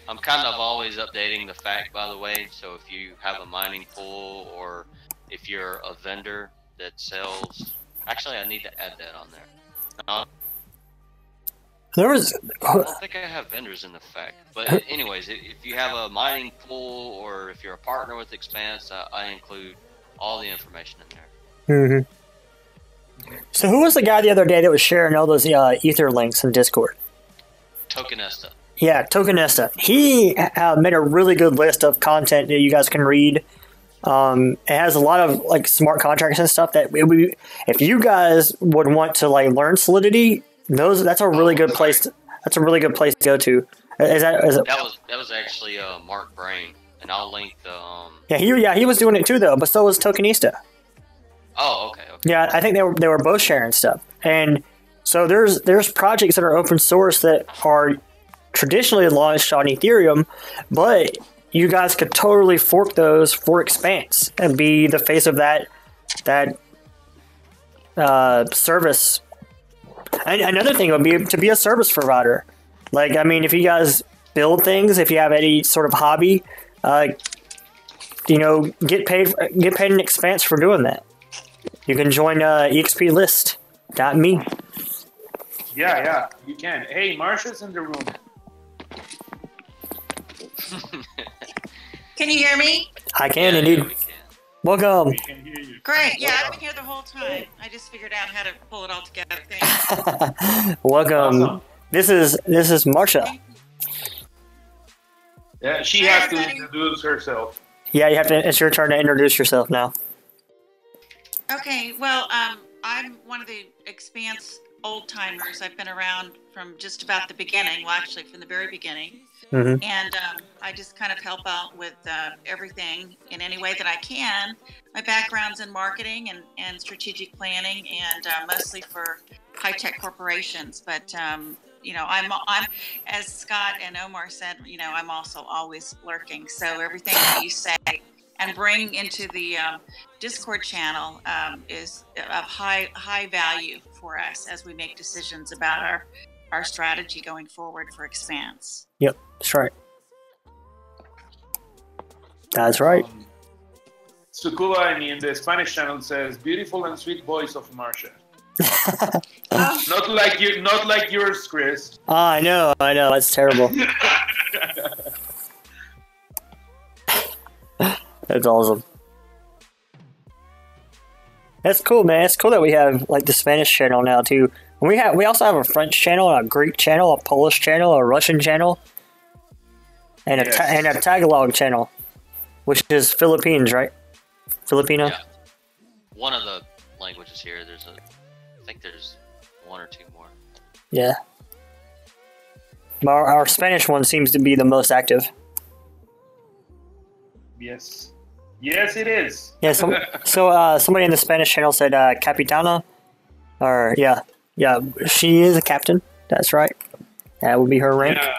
Speaker 2: I'm kind of always updating the fact, by the way, so if you have a mining pool or if you're a vendor that sells... Actually, I need to add that on there. I don't think I have vendors in the fact. But anyways, if you have a mining pool or if you're a partner with Expanse, I include all the information in there.
Speaker 1: So who was the guy the other day that was sharing all those ether links in Discord?
Speaker 2: Tokenista.
Speaker 1: Yeah, Tokenista. He made a really good list of content that you guys can read. It has a lot of like smart contracts and stuff that if you guys would want to like learn Solidity, that's a really good place. That's a really good place to go to. That
Speaker 2: was actually Mark Brain, and I'll link the.
Speaker 1: He was doing it too though, but so was Tokenista.
Speaker 2: Oh, okay.
Speaker 1: Yeah, I think they were both sharing stuff, and so there's projects that are open source that are traditionally launched on Ethereum, but you guys could totally fork those for Expanse and be the face of that service. And another thing would be to be a service provider. Like, I mean, if you guys build things, if you have any sort of hobby, get paid in Expanse for doing that. You can join expList.me.
Speaker 3: Yeah, you can. Hey, Marsha's in the room.
Speaker 4: Can you hear me?
Speaker 1: I can indeed.
Speaker 2: We can.
Speaker 1: Welcome.
Speaker 3: We can hear you.
Speaker 4: Great. Yeah, I've been here the whole time. I just figured out how to pull it all together. Thanks.
Speaker 1: Welcome.
Speaker 3: Awesome.
Speaker 1: This is Marsha.
Speaker 3: Yeah, she
Speaker 4: Hi,
Speaker 3: has to
Speaker 4: everybody.
Speaker 3: introduce herself.
Speaker 1: Yeah, it's your turn to introduce yourself now.
Speaker 4: Okay. Well, I'm one of the Expanse old timers. I've been around from just about the beginning. Well, actually, from the very beginning.
Speaker 1: Mm-hmm.
Speaker 4: And I just kind of help out with everything in any way that I can. My background's in marketing and strategic planning, and mostly for high-tech corporations. But I'm as Scott and Omar said, I'm also always lurking. So everything that you say, and bring into the Discord channel is of high value for us as we make decisions about our strategy going forward for Expanse.
Speaker 1: Yep, that's right. That's right.
Speaker 3: Sukula in the Spanish channel says, "Beautiful and sweet voice of Marcia."
Speaker 4: Oh,
Speaker 3: Not like yours, Chris.
Speaker 1: Oh, I know, that's terrible. That's awesome. That's cool, man. It's cool that we have like the Spanish channel now too. We also have a French channel, a Greek channel, a Polish channel, a Russian channel, and a Tagalog channel, which is Philippines, right? Filipino.
Speaker 2: Yeah. One of the languages here. I think there's one or two more.
Speaker 1: Yeah. Our Spanish one seems to be the most active.
Speaker 3: Yes. Yes, it is.
Speaker 1: Yeah. So somebody in the Spanish channel said Capitana, or yeah, she is a captain. That's right. That would be her rank.
Speaker 3: Yeah.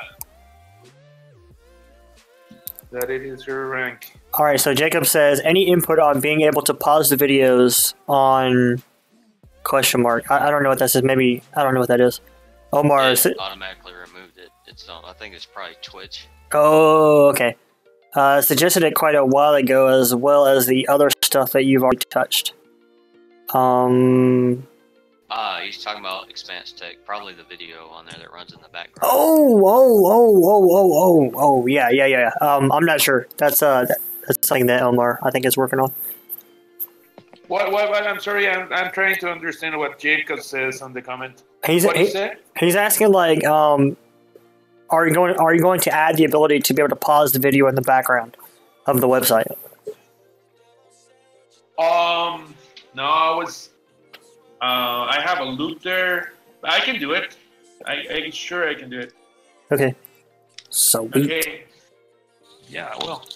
Speaker 3: That it is her rank.
Speaker 1: All right. So Jacob says, any input on being able to pause the videos on ? I don't know what that says. Maybe I don't know what that is. Omar,
Speaker 2: It automatically removed it. I think it's probably Twitch.
Speaker 1: Oh, okay. Suggested it quite a while ago, as well as the other stuff that you've already touched.
Speaker 2: He's talking about Expanse Tech, probably the video on there that runs in the background.
Speaker 1: Oh, yeah. I'm not sure. That's something that Omar, I think, is working on.
Speaker 3: What? I'm sorry. I'm trying to understand what Jacob says on the comment.
Speaker 1: He's asking like, are you going to add the ability to be able to pause the video in the background of the website?
Speaker 3: No, I have a loop there. I can do it. I sure I can do it.
Speaker 1: Okay. So
Speaker 3: okay. Yeah, well,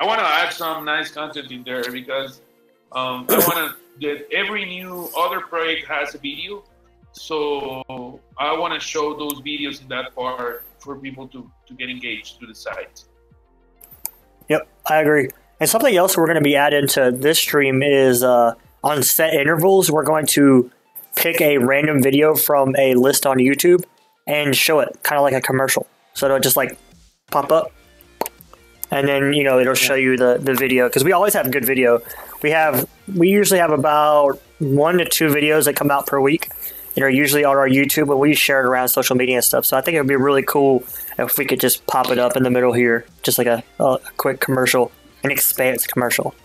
Speaker 3: I want to add some nice content in there because I want to that every new other project has a video, so I want to show those videos in that part for people to get engaged to the site.
Speaker 1: Yep, I agree. And something else we're going to be adding to this stream is on set intervals, we're going to pick a random video from a list on YouTube and show it kind of like a commercial. So it'll just like pop up and then, it'll show you the video, because we always have good video. We usually have about 1 to 2 videos that come out per week that are usually on our YouTube, but we share it around social media and stuff. So I think it would be really cool if we could just pop it up in the middle here, just like a quick commercial, an Expanse commercial.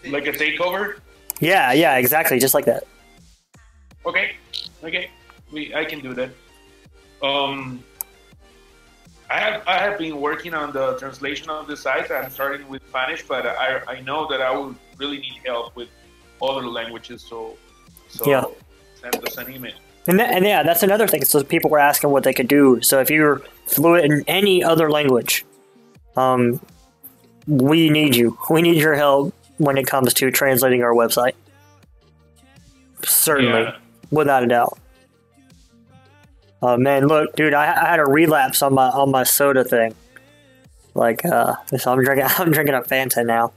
Speaker 3: Like a takeover?
Speaker 1: Yeah, exactly, just like that.
Speaker 3: Okay. I can do that. I have been working on the translation of the site. I'm starting with Spanish, but I know that I will really need help with other languages. So
Speaker 1: yeah.
Speaker 3: Send us an email.
Speaker 1: And yeah, that's another thing. So people were asking what they could do. So if you're fluent in any other language, we need you. We need your help when it comes to translating our website. Certainly, without a doubt. Man, look, dude, I had a relapse on my soda thing. Like, so I'm drinking a Fanta now.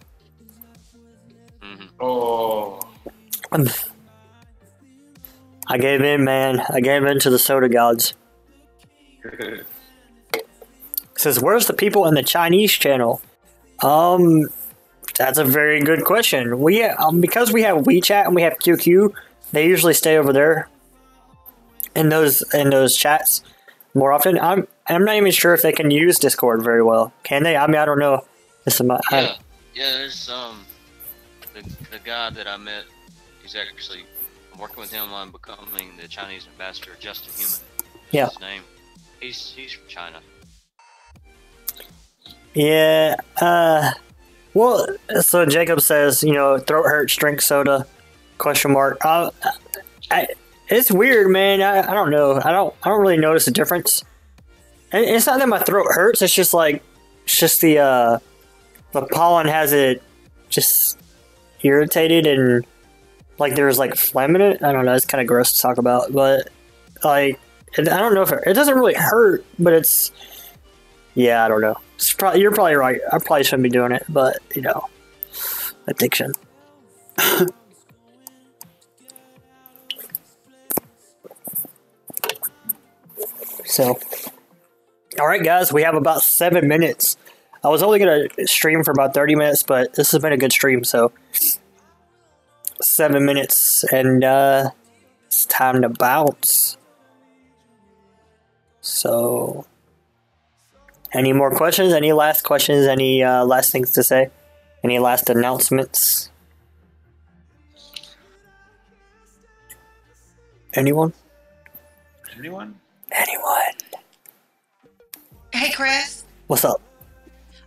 Speaker 2: Mm-hmm.
Speaker 3: Oh.
Speaker 1: I gave in, man. I gave in to the soda gods. Says, where's the people in the Chinese channel? That's a very good question. Because we have WeChat and we have QQ, they usually stay over there in those chats more often. I'm not even sure if they can use Discord very well. Can they? I mean, I don't know.
Speaker 2: Yeah, there's the guy that I met. He's actually, I'm working with him on becoming the Chinese ambassador. Justin Human.
Speaker 1: Yeah.
Speaker 2: His name. He's from China.
Speaker 1: Yeah. Well, so Jacob says, throat hurts, drink soda? ? It's weird, man. I don't know. I don't really notice a difference. And it's not that my throat hurts. It's just the pollen has it just irritated and like there's like phlegm in it. I don't know. It's kind of gross to talk about, but like I don't know if it doesn't really hurt, but Yeah, I don't know. You're probably right. I probably shouldn't be doing it, but addiction. So, all right, guys, we have about 7 minutes. I was only gonna stream for about 30 minutes, but this has been a good stream. So, 7 minutes, and it's time to bounce. So, any more questions? Any last questions? Any last things to say? Any last announcements? Anyone?
Speaker 3: Anyone?
Speaker 4: Hey, Chris.
Speaker 1: What's up?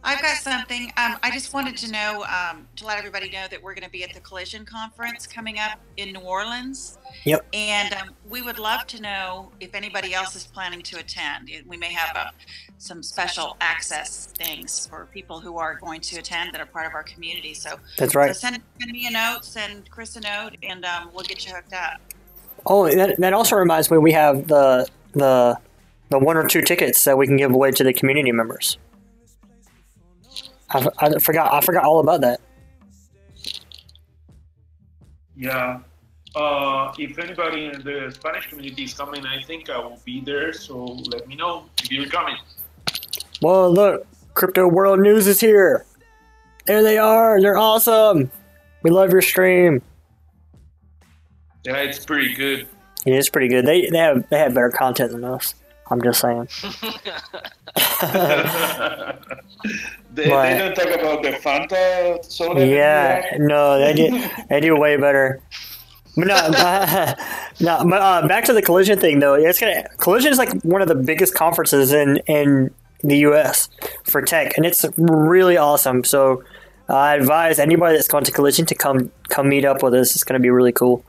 Speaker 4: I've got something. I just wanted to know, to let everybody know that we're going to be at the Collision Conference coming up in New Orleans.
Speaker 1: Yep.
Speaker 4: And we would love to know if anybody else is planning to attend. We may have some special access things for people who are going to attend that are part of our community. So
Speaker 1: That's right.
Speaker 4: So send me a note, send Chris a note, and we'll get you hooked up.
Speaker 1: Oh, that also reminds me, we have the 1 or 2 tickets that we can give away to the community members. I forgot all about that.
Speaker 3: Yeah. If anybody in the Spanish community is coming, I think I will be there. So let me know if you're coming.
Speaker 1: Well, look, Crypto World News is here. There they are. They're awesome. We love your stream.
Speaker 3: Yeah, it's pretty good.
Speaker 1: It is pretty good. They have better content than us. I'm just saying.
Speaker 3: They don't talk about the Fanta soda.
Speaker 1: Yeah, no, they do way better. But back to the Collision thing though. Collision is like one of the biggest conferences in the U.S. for tech, and it's really awesome. So I advise anybody that's going to Collision to come meet up with us. It's going to be really cool.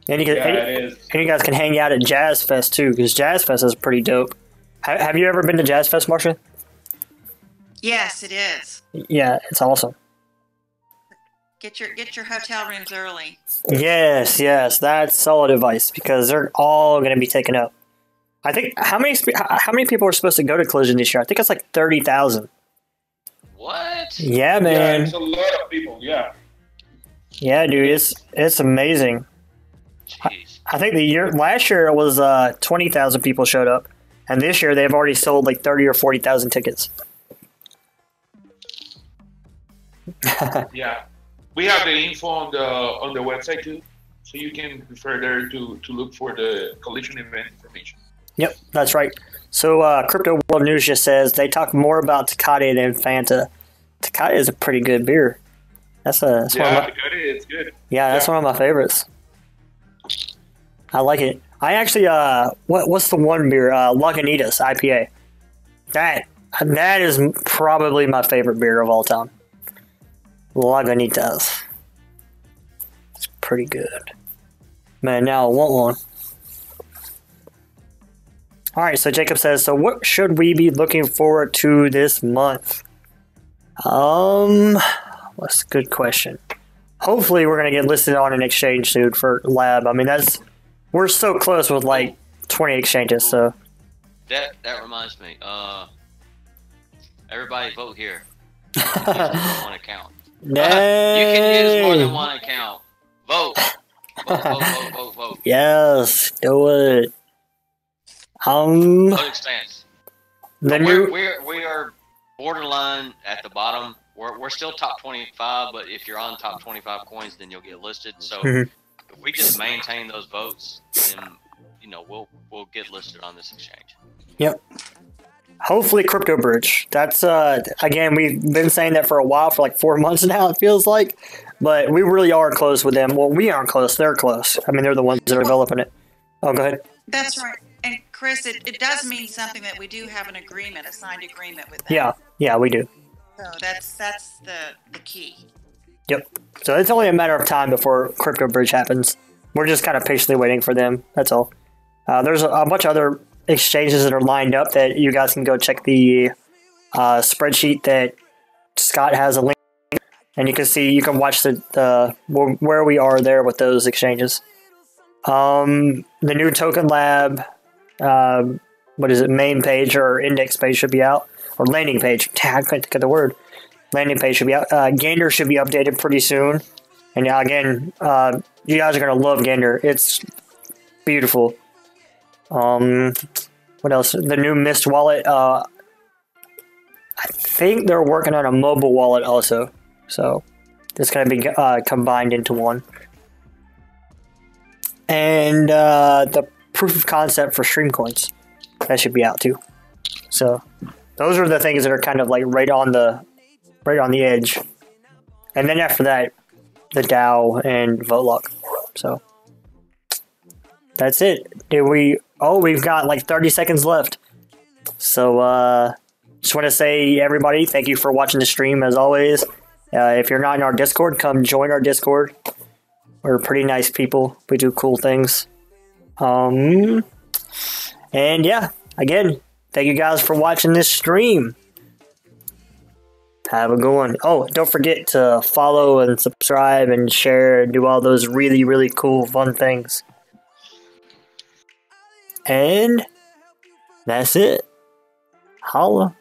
Speaker 1: And you guys can hang out at Jazz Fest too, because Jazz Fest is pretty dope. Have you ever been to Jazz Fest, Marcia?
Speaker 4: Yes, it is.
Speaker 1: Yeah, it's awesome.
Speaker 4: Get your hotel rooms early.
Speaker 1: Yes, that's solid advice because they're all going to be taken up. I think how many people are supposed to go to Collision this year? I think it's like 30,000.
Speaker 2: What?
Speaker 1: Yeah, man.
Speaker 3: Yeah, it's a lot of people. Yeah.
Speaker 1: Yeah, dude, it's amazing.
Speaker 2: Jeez.
Speaker 1: I think last year it was 20,000 people showed up, and this year they've already sold like 30 or 40,000 tickets.
Speaker 3: Yeah, we have the info on the website too, so you can refer there to look for the Collision event information.
Speaker 1: Yep, that's right. So Crypto World News just says they talk more about Tecate than Fanta. Tecate is a pretty good beer.
Speaker 3: Tecate is good.
Speaker 1: Yeah, that's one of my favorites. I like it. I actually what's the one beer? Lagunitas IPA. That is probably my favorite beer of all time. Lagunitas. It's pretty good. Man, now I want one. Alright, so Jacob says, so what should we be looking forward to this month? That's a good question. Hopefully we're going to get listed on an exchange soon for Lab. I mean, we're so close with like 20 exchanges, so.
Speaker 2: That reminds me. Everybody vote here. One account. You can use more than one account. Vote. Vote.
Speaker 1: Yes, do it.
Speaker 2: Vote Expanse.
Speaker 1: We
Speaker 2: are borderline at the bottom. We're still top 25, but if you're on top 25 coins, then you'll get listed. So if we just maintain those votes, then we'll get listed on this exchange.
Speaker 1: Yep. Hopefully Crypto Bridge. That's again, we've been saying that for a while, for like 4 months now, it feels like. But we really are close with them. Well, we aren't close, they're close. I mean, they're the ones that are developing it. Oh, go ahead.
Speaker 4: That's right. And Chris, it does mean something that we do have a signed agreement with them.
Speaker 1: Yeah, we do.
Speaker 4: So that's the key.
Speaker 1: Yep. So it's only a matter of time before Crypto Bridge happens. We're just kind of patiently waiting for them. That's all. There's a bunch of other exchanges that are lined up that you guys can go check the spreadsheet that Scott has a link, and you can watch the where we are there with those exchanges. The new Token Lab, what is it, main page or index page should be out, or landing page. I couldn't think of the word. Landing page should be out. Gander should be updated pretty soon. And again, you guys are gonna love Gander. It's beautiful. What else? The new Mist wallet. I think they're working on a mobile wallet also. So it's gonna be combined into one. And the proof of concept for stream coins, that should be out too. So those are the things that are kind of like right on the edge. And then after that, the DAO and Votelock. So that's it. We've got like 30 seconds left. So just want to say, everybody, thank you for watching the stream as always. If you're not in our Discord, come join our Discord. We're pretty nice people. We do cool things. And yeah, again, thank you guys for watching this stream. Have a good one. Oh, don't forget to follow and subscribe and share and do all those really, really cool, fun things. And that's it. Holla.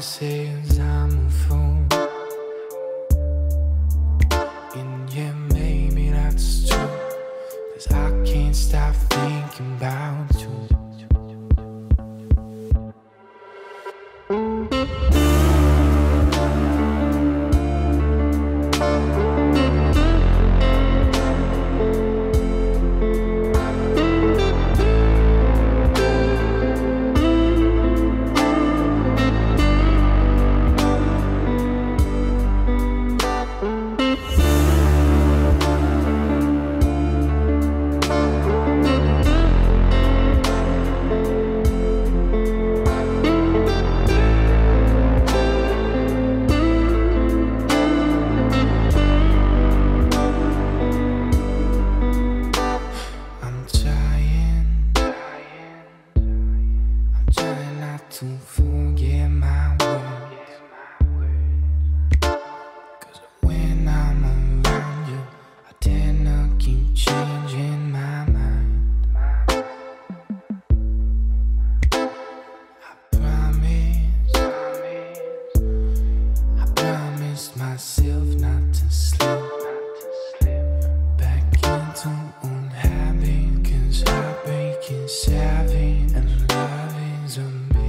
Speaker 5: Says I'm a fool, and yeah, maybe that's true, 'cause I can't stop thinking about you. To forget my words, 'cause when I'm around you, I tend to keep changing my mind. I promised myself not to slip back into old habit, 'cause heartbreak is savage and love is a bitch.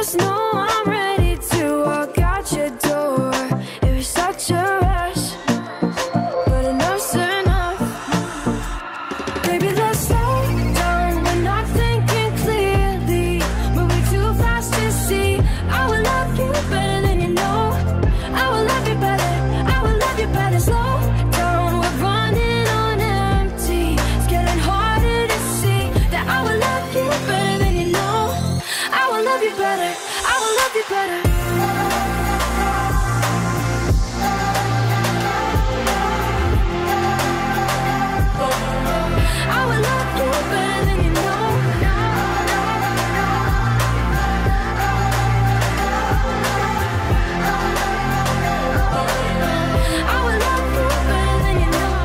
Speaker 6: just know I'm ready to walk out your door. It was such a rush, but enough's enough. Baby, let's slow down. We're not thinking clearly, moving too fast to see. I will love you better than you know. I will love you better. I will love you better. Slow down. We're running on empty. It's getting harder to see that I will love you better than you know. I will love you better. I will love you better. I will love you better than you know. I will love you better than you know.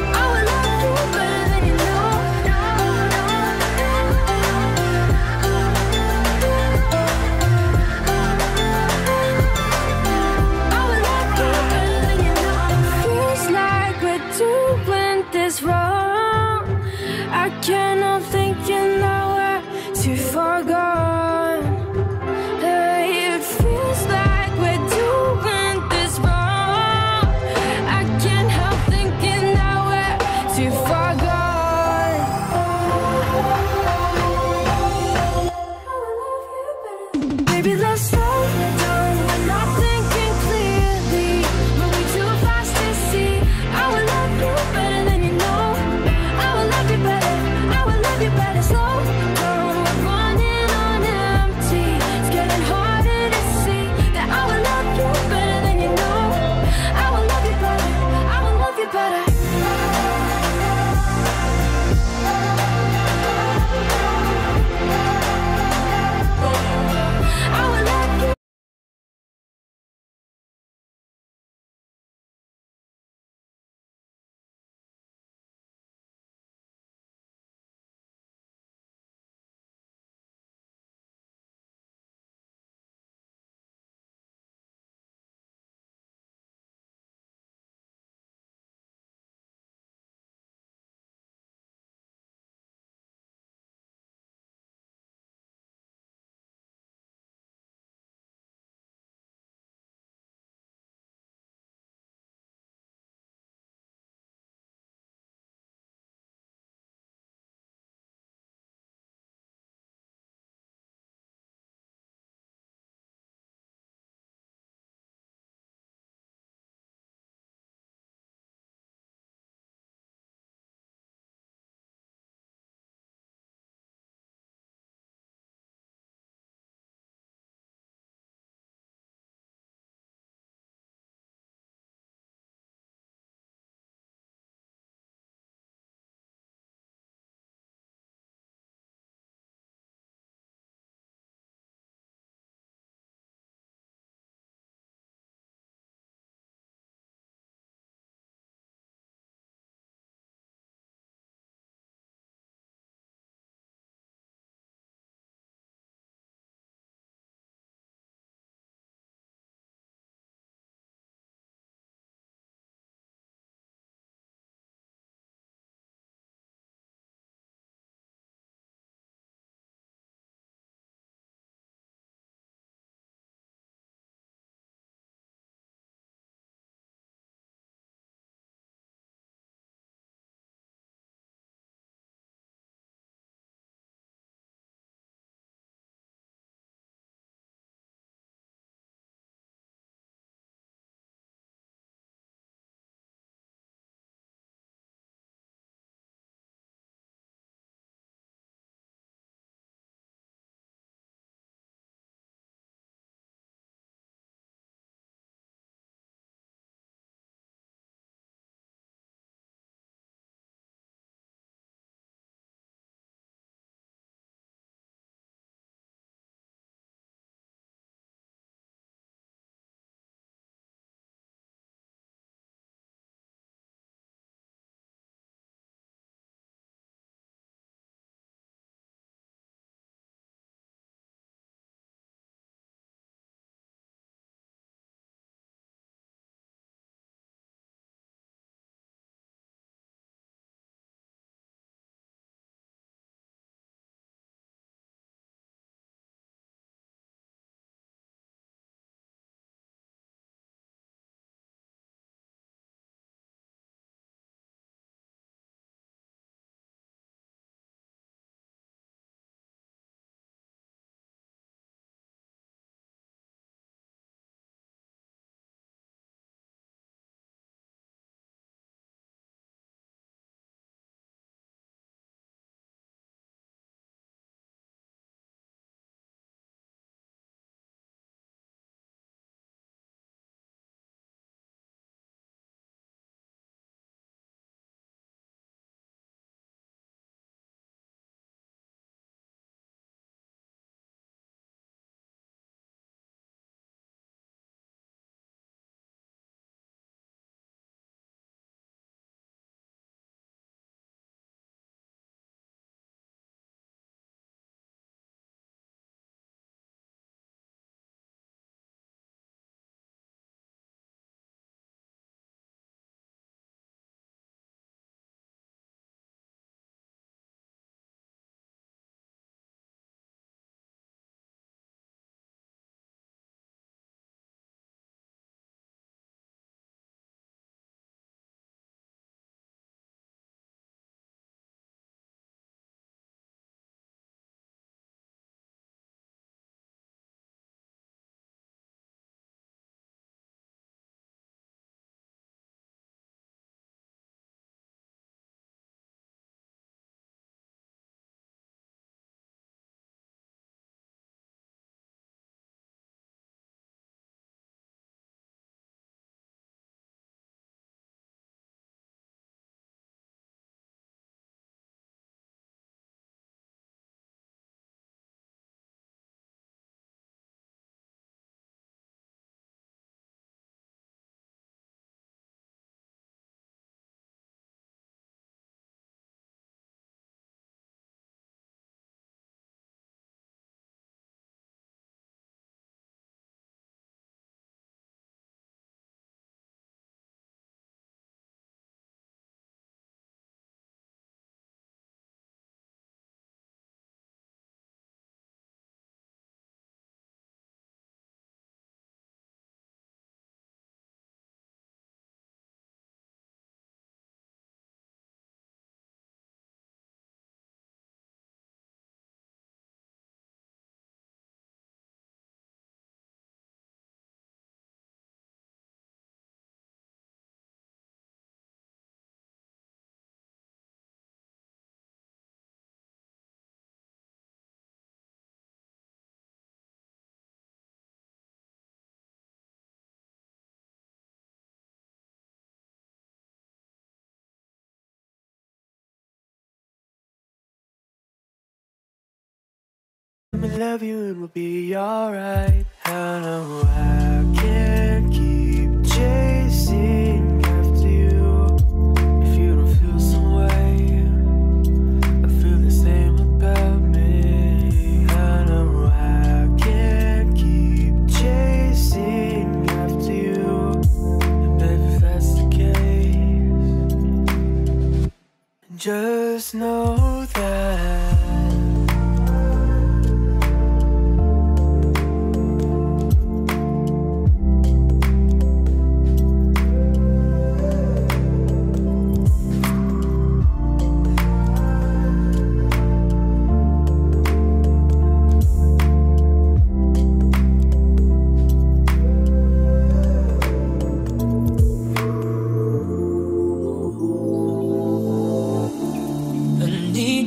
Speaker 6: I will love you better than you know. I will love you better than you know. Feels like we're doing this wrong. I can't help thinking that we're too far gone. Hey, it feels like we're doing this wrong. I can't help thinking that we're too far gone. Baby, let's slow down. We're not thinking clearly, moving too fast to see. I will love you better than you know. I will love you better. I will love you better. Slow down. We're running on empty. It's getting harder to see that I will love you better than you know. I will love you better. I will love you better. I will love you.
Speaker 5: me love you and we'll be alright. I know I can't keep chasing after you. If you don't feel some way, I feel the same about me. I know I can't keep chasing after you. And baby, if that's the case, just know that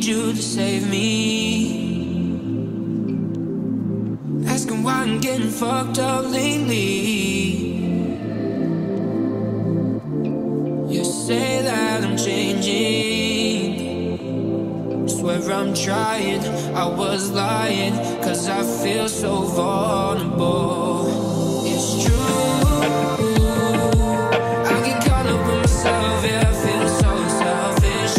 Speaker 5: you to save me. Asking why I'm getting fucked up lately. You say that I'm changing. Swear I'm trying, I was lying. Cause I feel so vulnerable. It's true, I get caught up with myself. Yeah, I feel so selfish.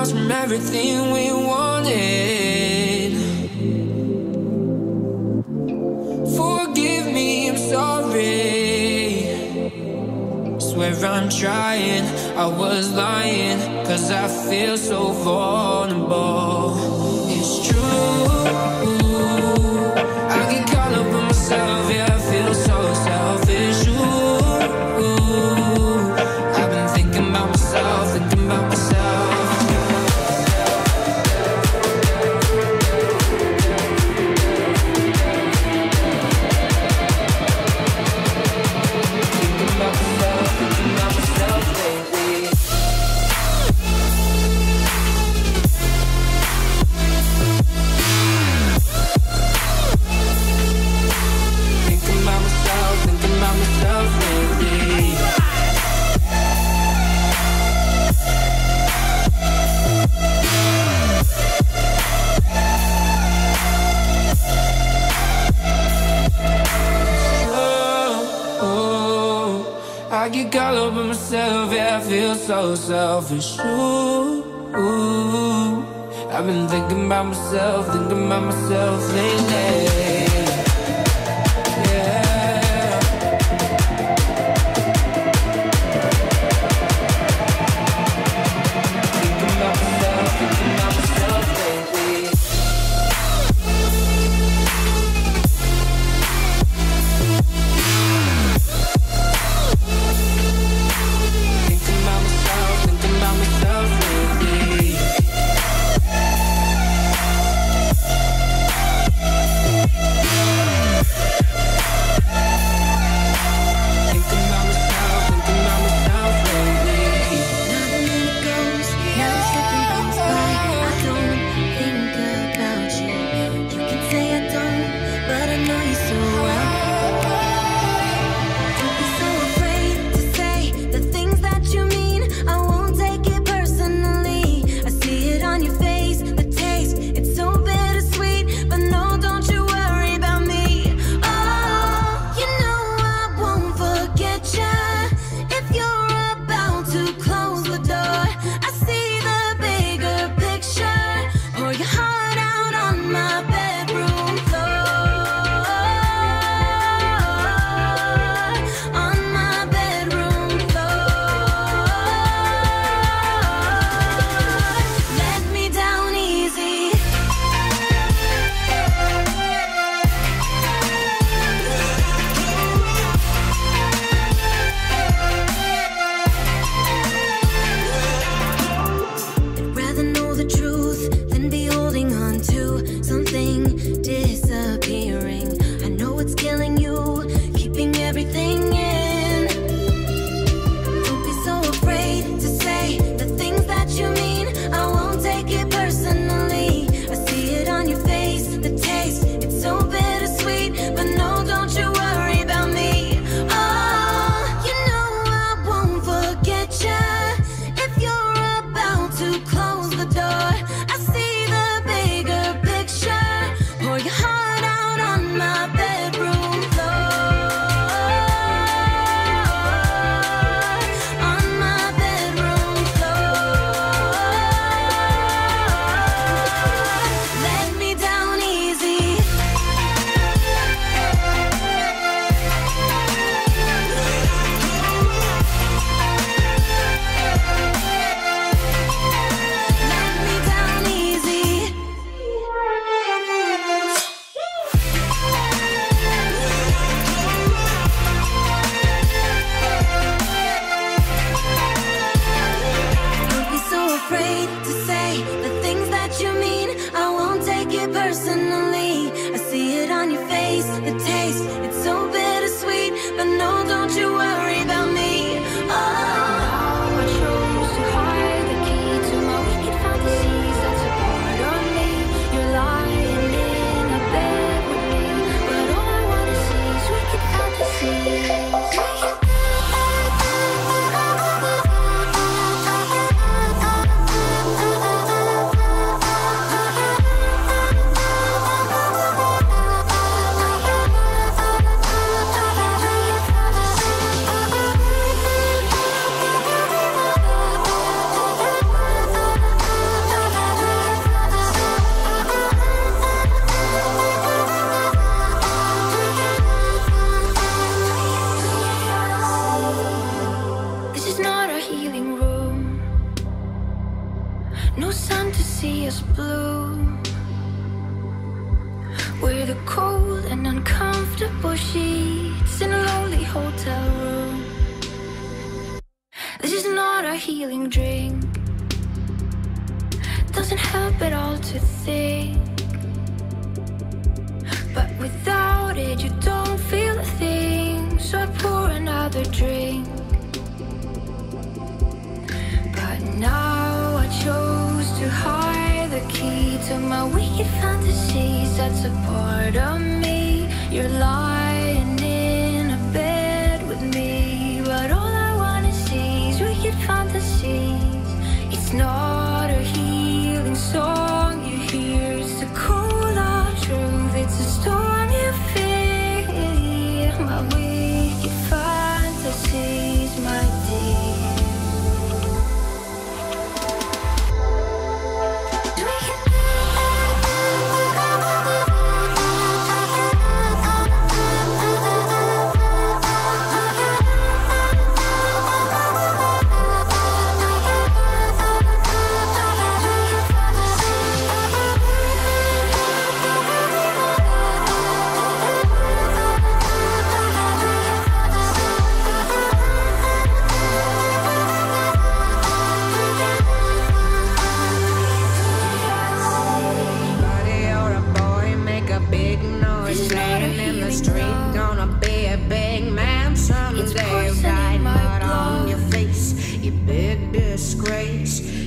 Speaker 5: From everything we wanted. Forgive me, I'm sorry. Swear I'm trying, I was lying. Cause I feel so vulnerable. It's true, I get caught up in myself. Yeah, I feel so selfish. I've been thinking about myself, thinking about myself. I get caught up in myself, yeah, I feel so selfish. Ooh, I've been thinking about myself lately.
Speaker 6: see us bloom. We're the cold and uncomfortable sheets in a lonely hotel room. This is not a healing drink. Doesn't help at all to think. But without it, you don't feel a thing. So I pour another drink. But now I chose to hide the key to my wicked fantasies. That's a part of me. You're lying in a bed with me, but all I wanna see is wicked fantasies. It's not a healing song you hear, it's the cold hard truth. It's a storm you fear. My wicked fantasies, my dear.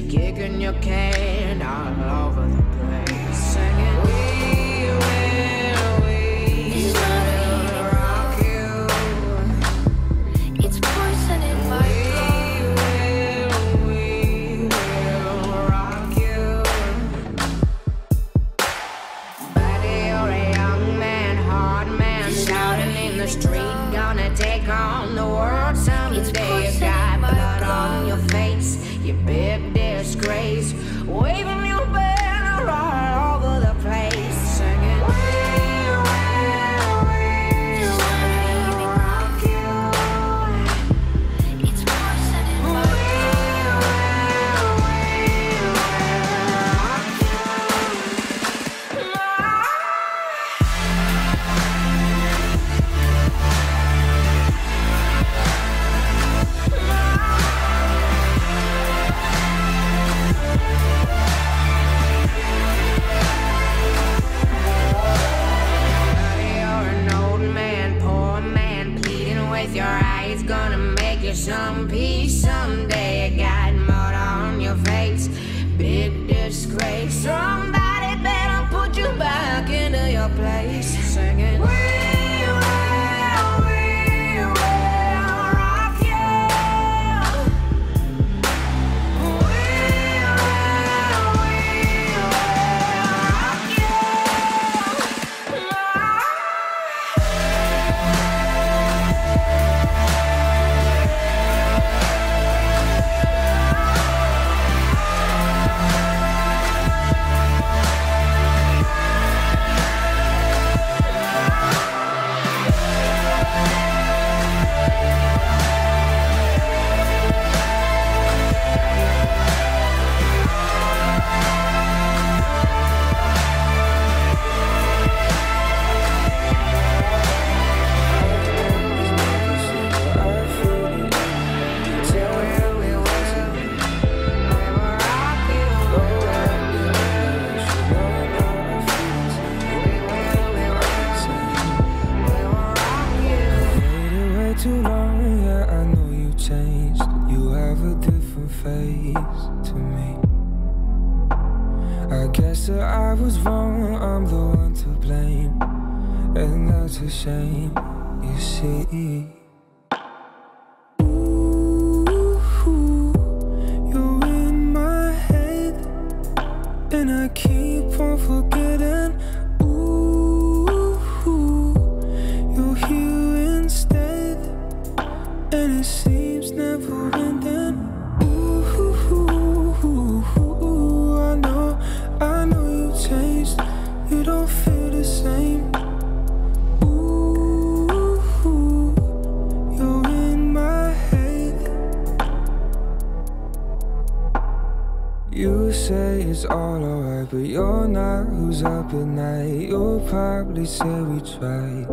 Speaker 7: Kicking your can all over the place, singing, we will rock you.
Speaker 6: It's poison in my blood.
Speaker 7: We will rock you. Buddy, you're a young man, hard man, shouting in the street, gonna take on the world someday. You got blood on your face, you big disgrace, waving your banner all over the place, singing, we will rock you.
Speaker 6: It's poison in my blood.
Speaker 7: Your eyes gonna make you some peace someday. You got mud on your face, big disgrace. Somebody better put you back into your place, singing, we will rock you. We will rock you.
Speaker 5: Too long, yeah, I know you changed. You have a different face to me. I guess that I was wrong, I'm the one to blame, and that's a shame, you see. Ooh, you're in my head, and I keep on forgetting. Ooh, you're here instead, and it seems never ending. Ooh, I know you changed. You don't feel the same. Ooh, you're in my head. You say it's all alright, but you're not. Who's up at night? You'll probably say we tried.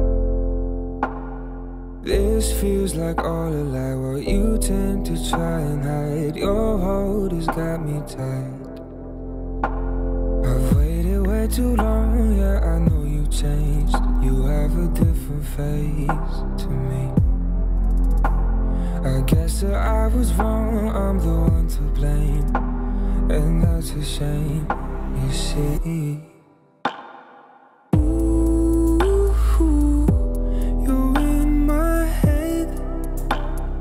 Speaker 5: This feels like all a lie, while you tend to try and hide. Your hold has got me tight. I've waited way too long, yeah, I know you changed. You have a different face to me. I guess that I was wrong, I'm the one to blame, and that's a shame, you see.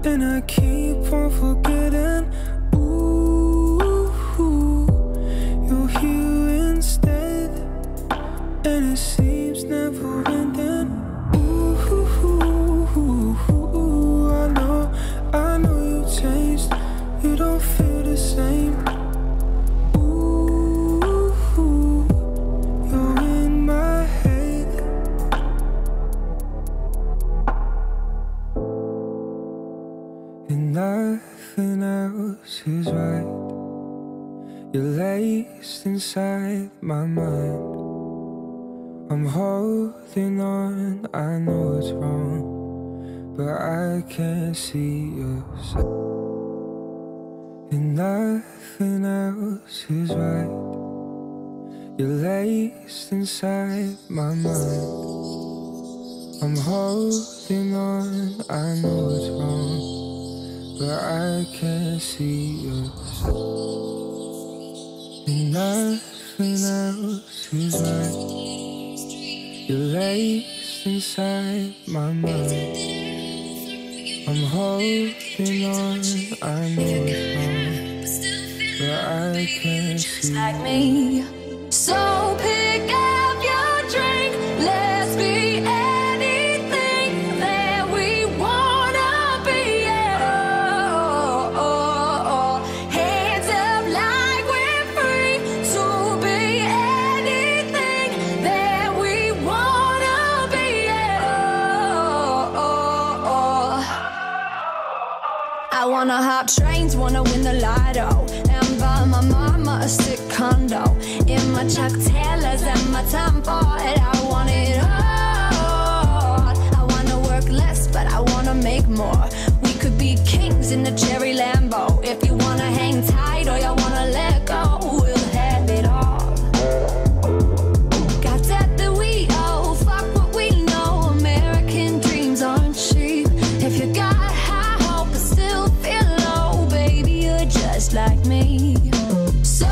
Speaker 5: And I keep on forgetting. Ooh, you're here instead, and it seems never ending. Ooh, I know you changed. You don't feel the same. Ooh, you're in my head. And nothing else is right. You're laced inside my mind. I'm holding on, I know it's wrong, but I can't see your side. And nothing else is right. You're laced inside my mind. I'm holding on, I know it's wrong, but I can't see your side. And nothing else is right. You're laced inside my mind. I'm holding on, I know it's wrong, but I can't see.
Speaker 6: Like me. So pick up your drink. Let's be anything that we wanna be. Hands up like we're free to be anything that we wanna be. I wanna hop trains, wanna win the lotto, and buy my mama a sick condo. In my Chuck Taylors and my Tom Ford, I want it all. I wanna work less, but I wanna make more. We could be kings in a cherry Lambo. If you wanna hang tight or you wanna let go, we'll have it all. Got that we owe, fuck what we know. American dreams aren't cheap. If you got high hope but still feel low, baby, you're just like me. So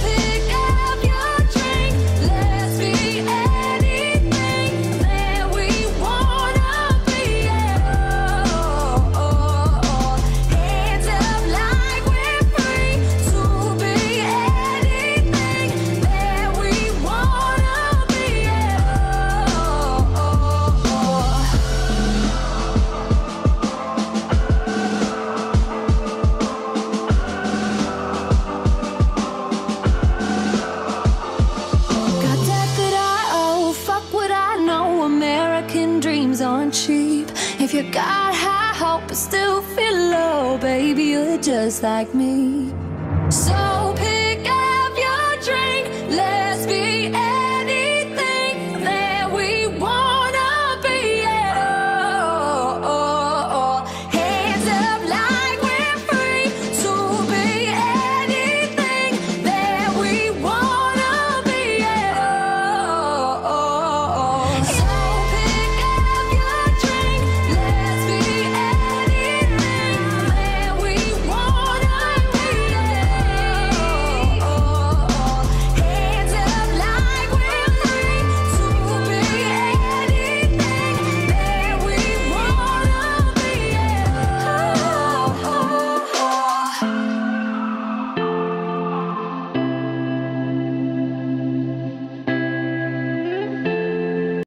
Speaker 6: pick up your drink. Let's be anything that we wanna be. Hands up like we're free to be anything that we wanna be. Got that good I owe, fuck what I know. American dreams aren't cheap. If you got high hope but still feel low, baby, you're just like me. So pick up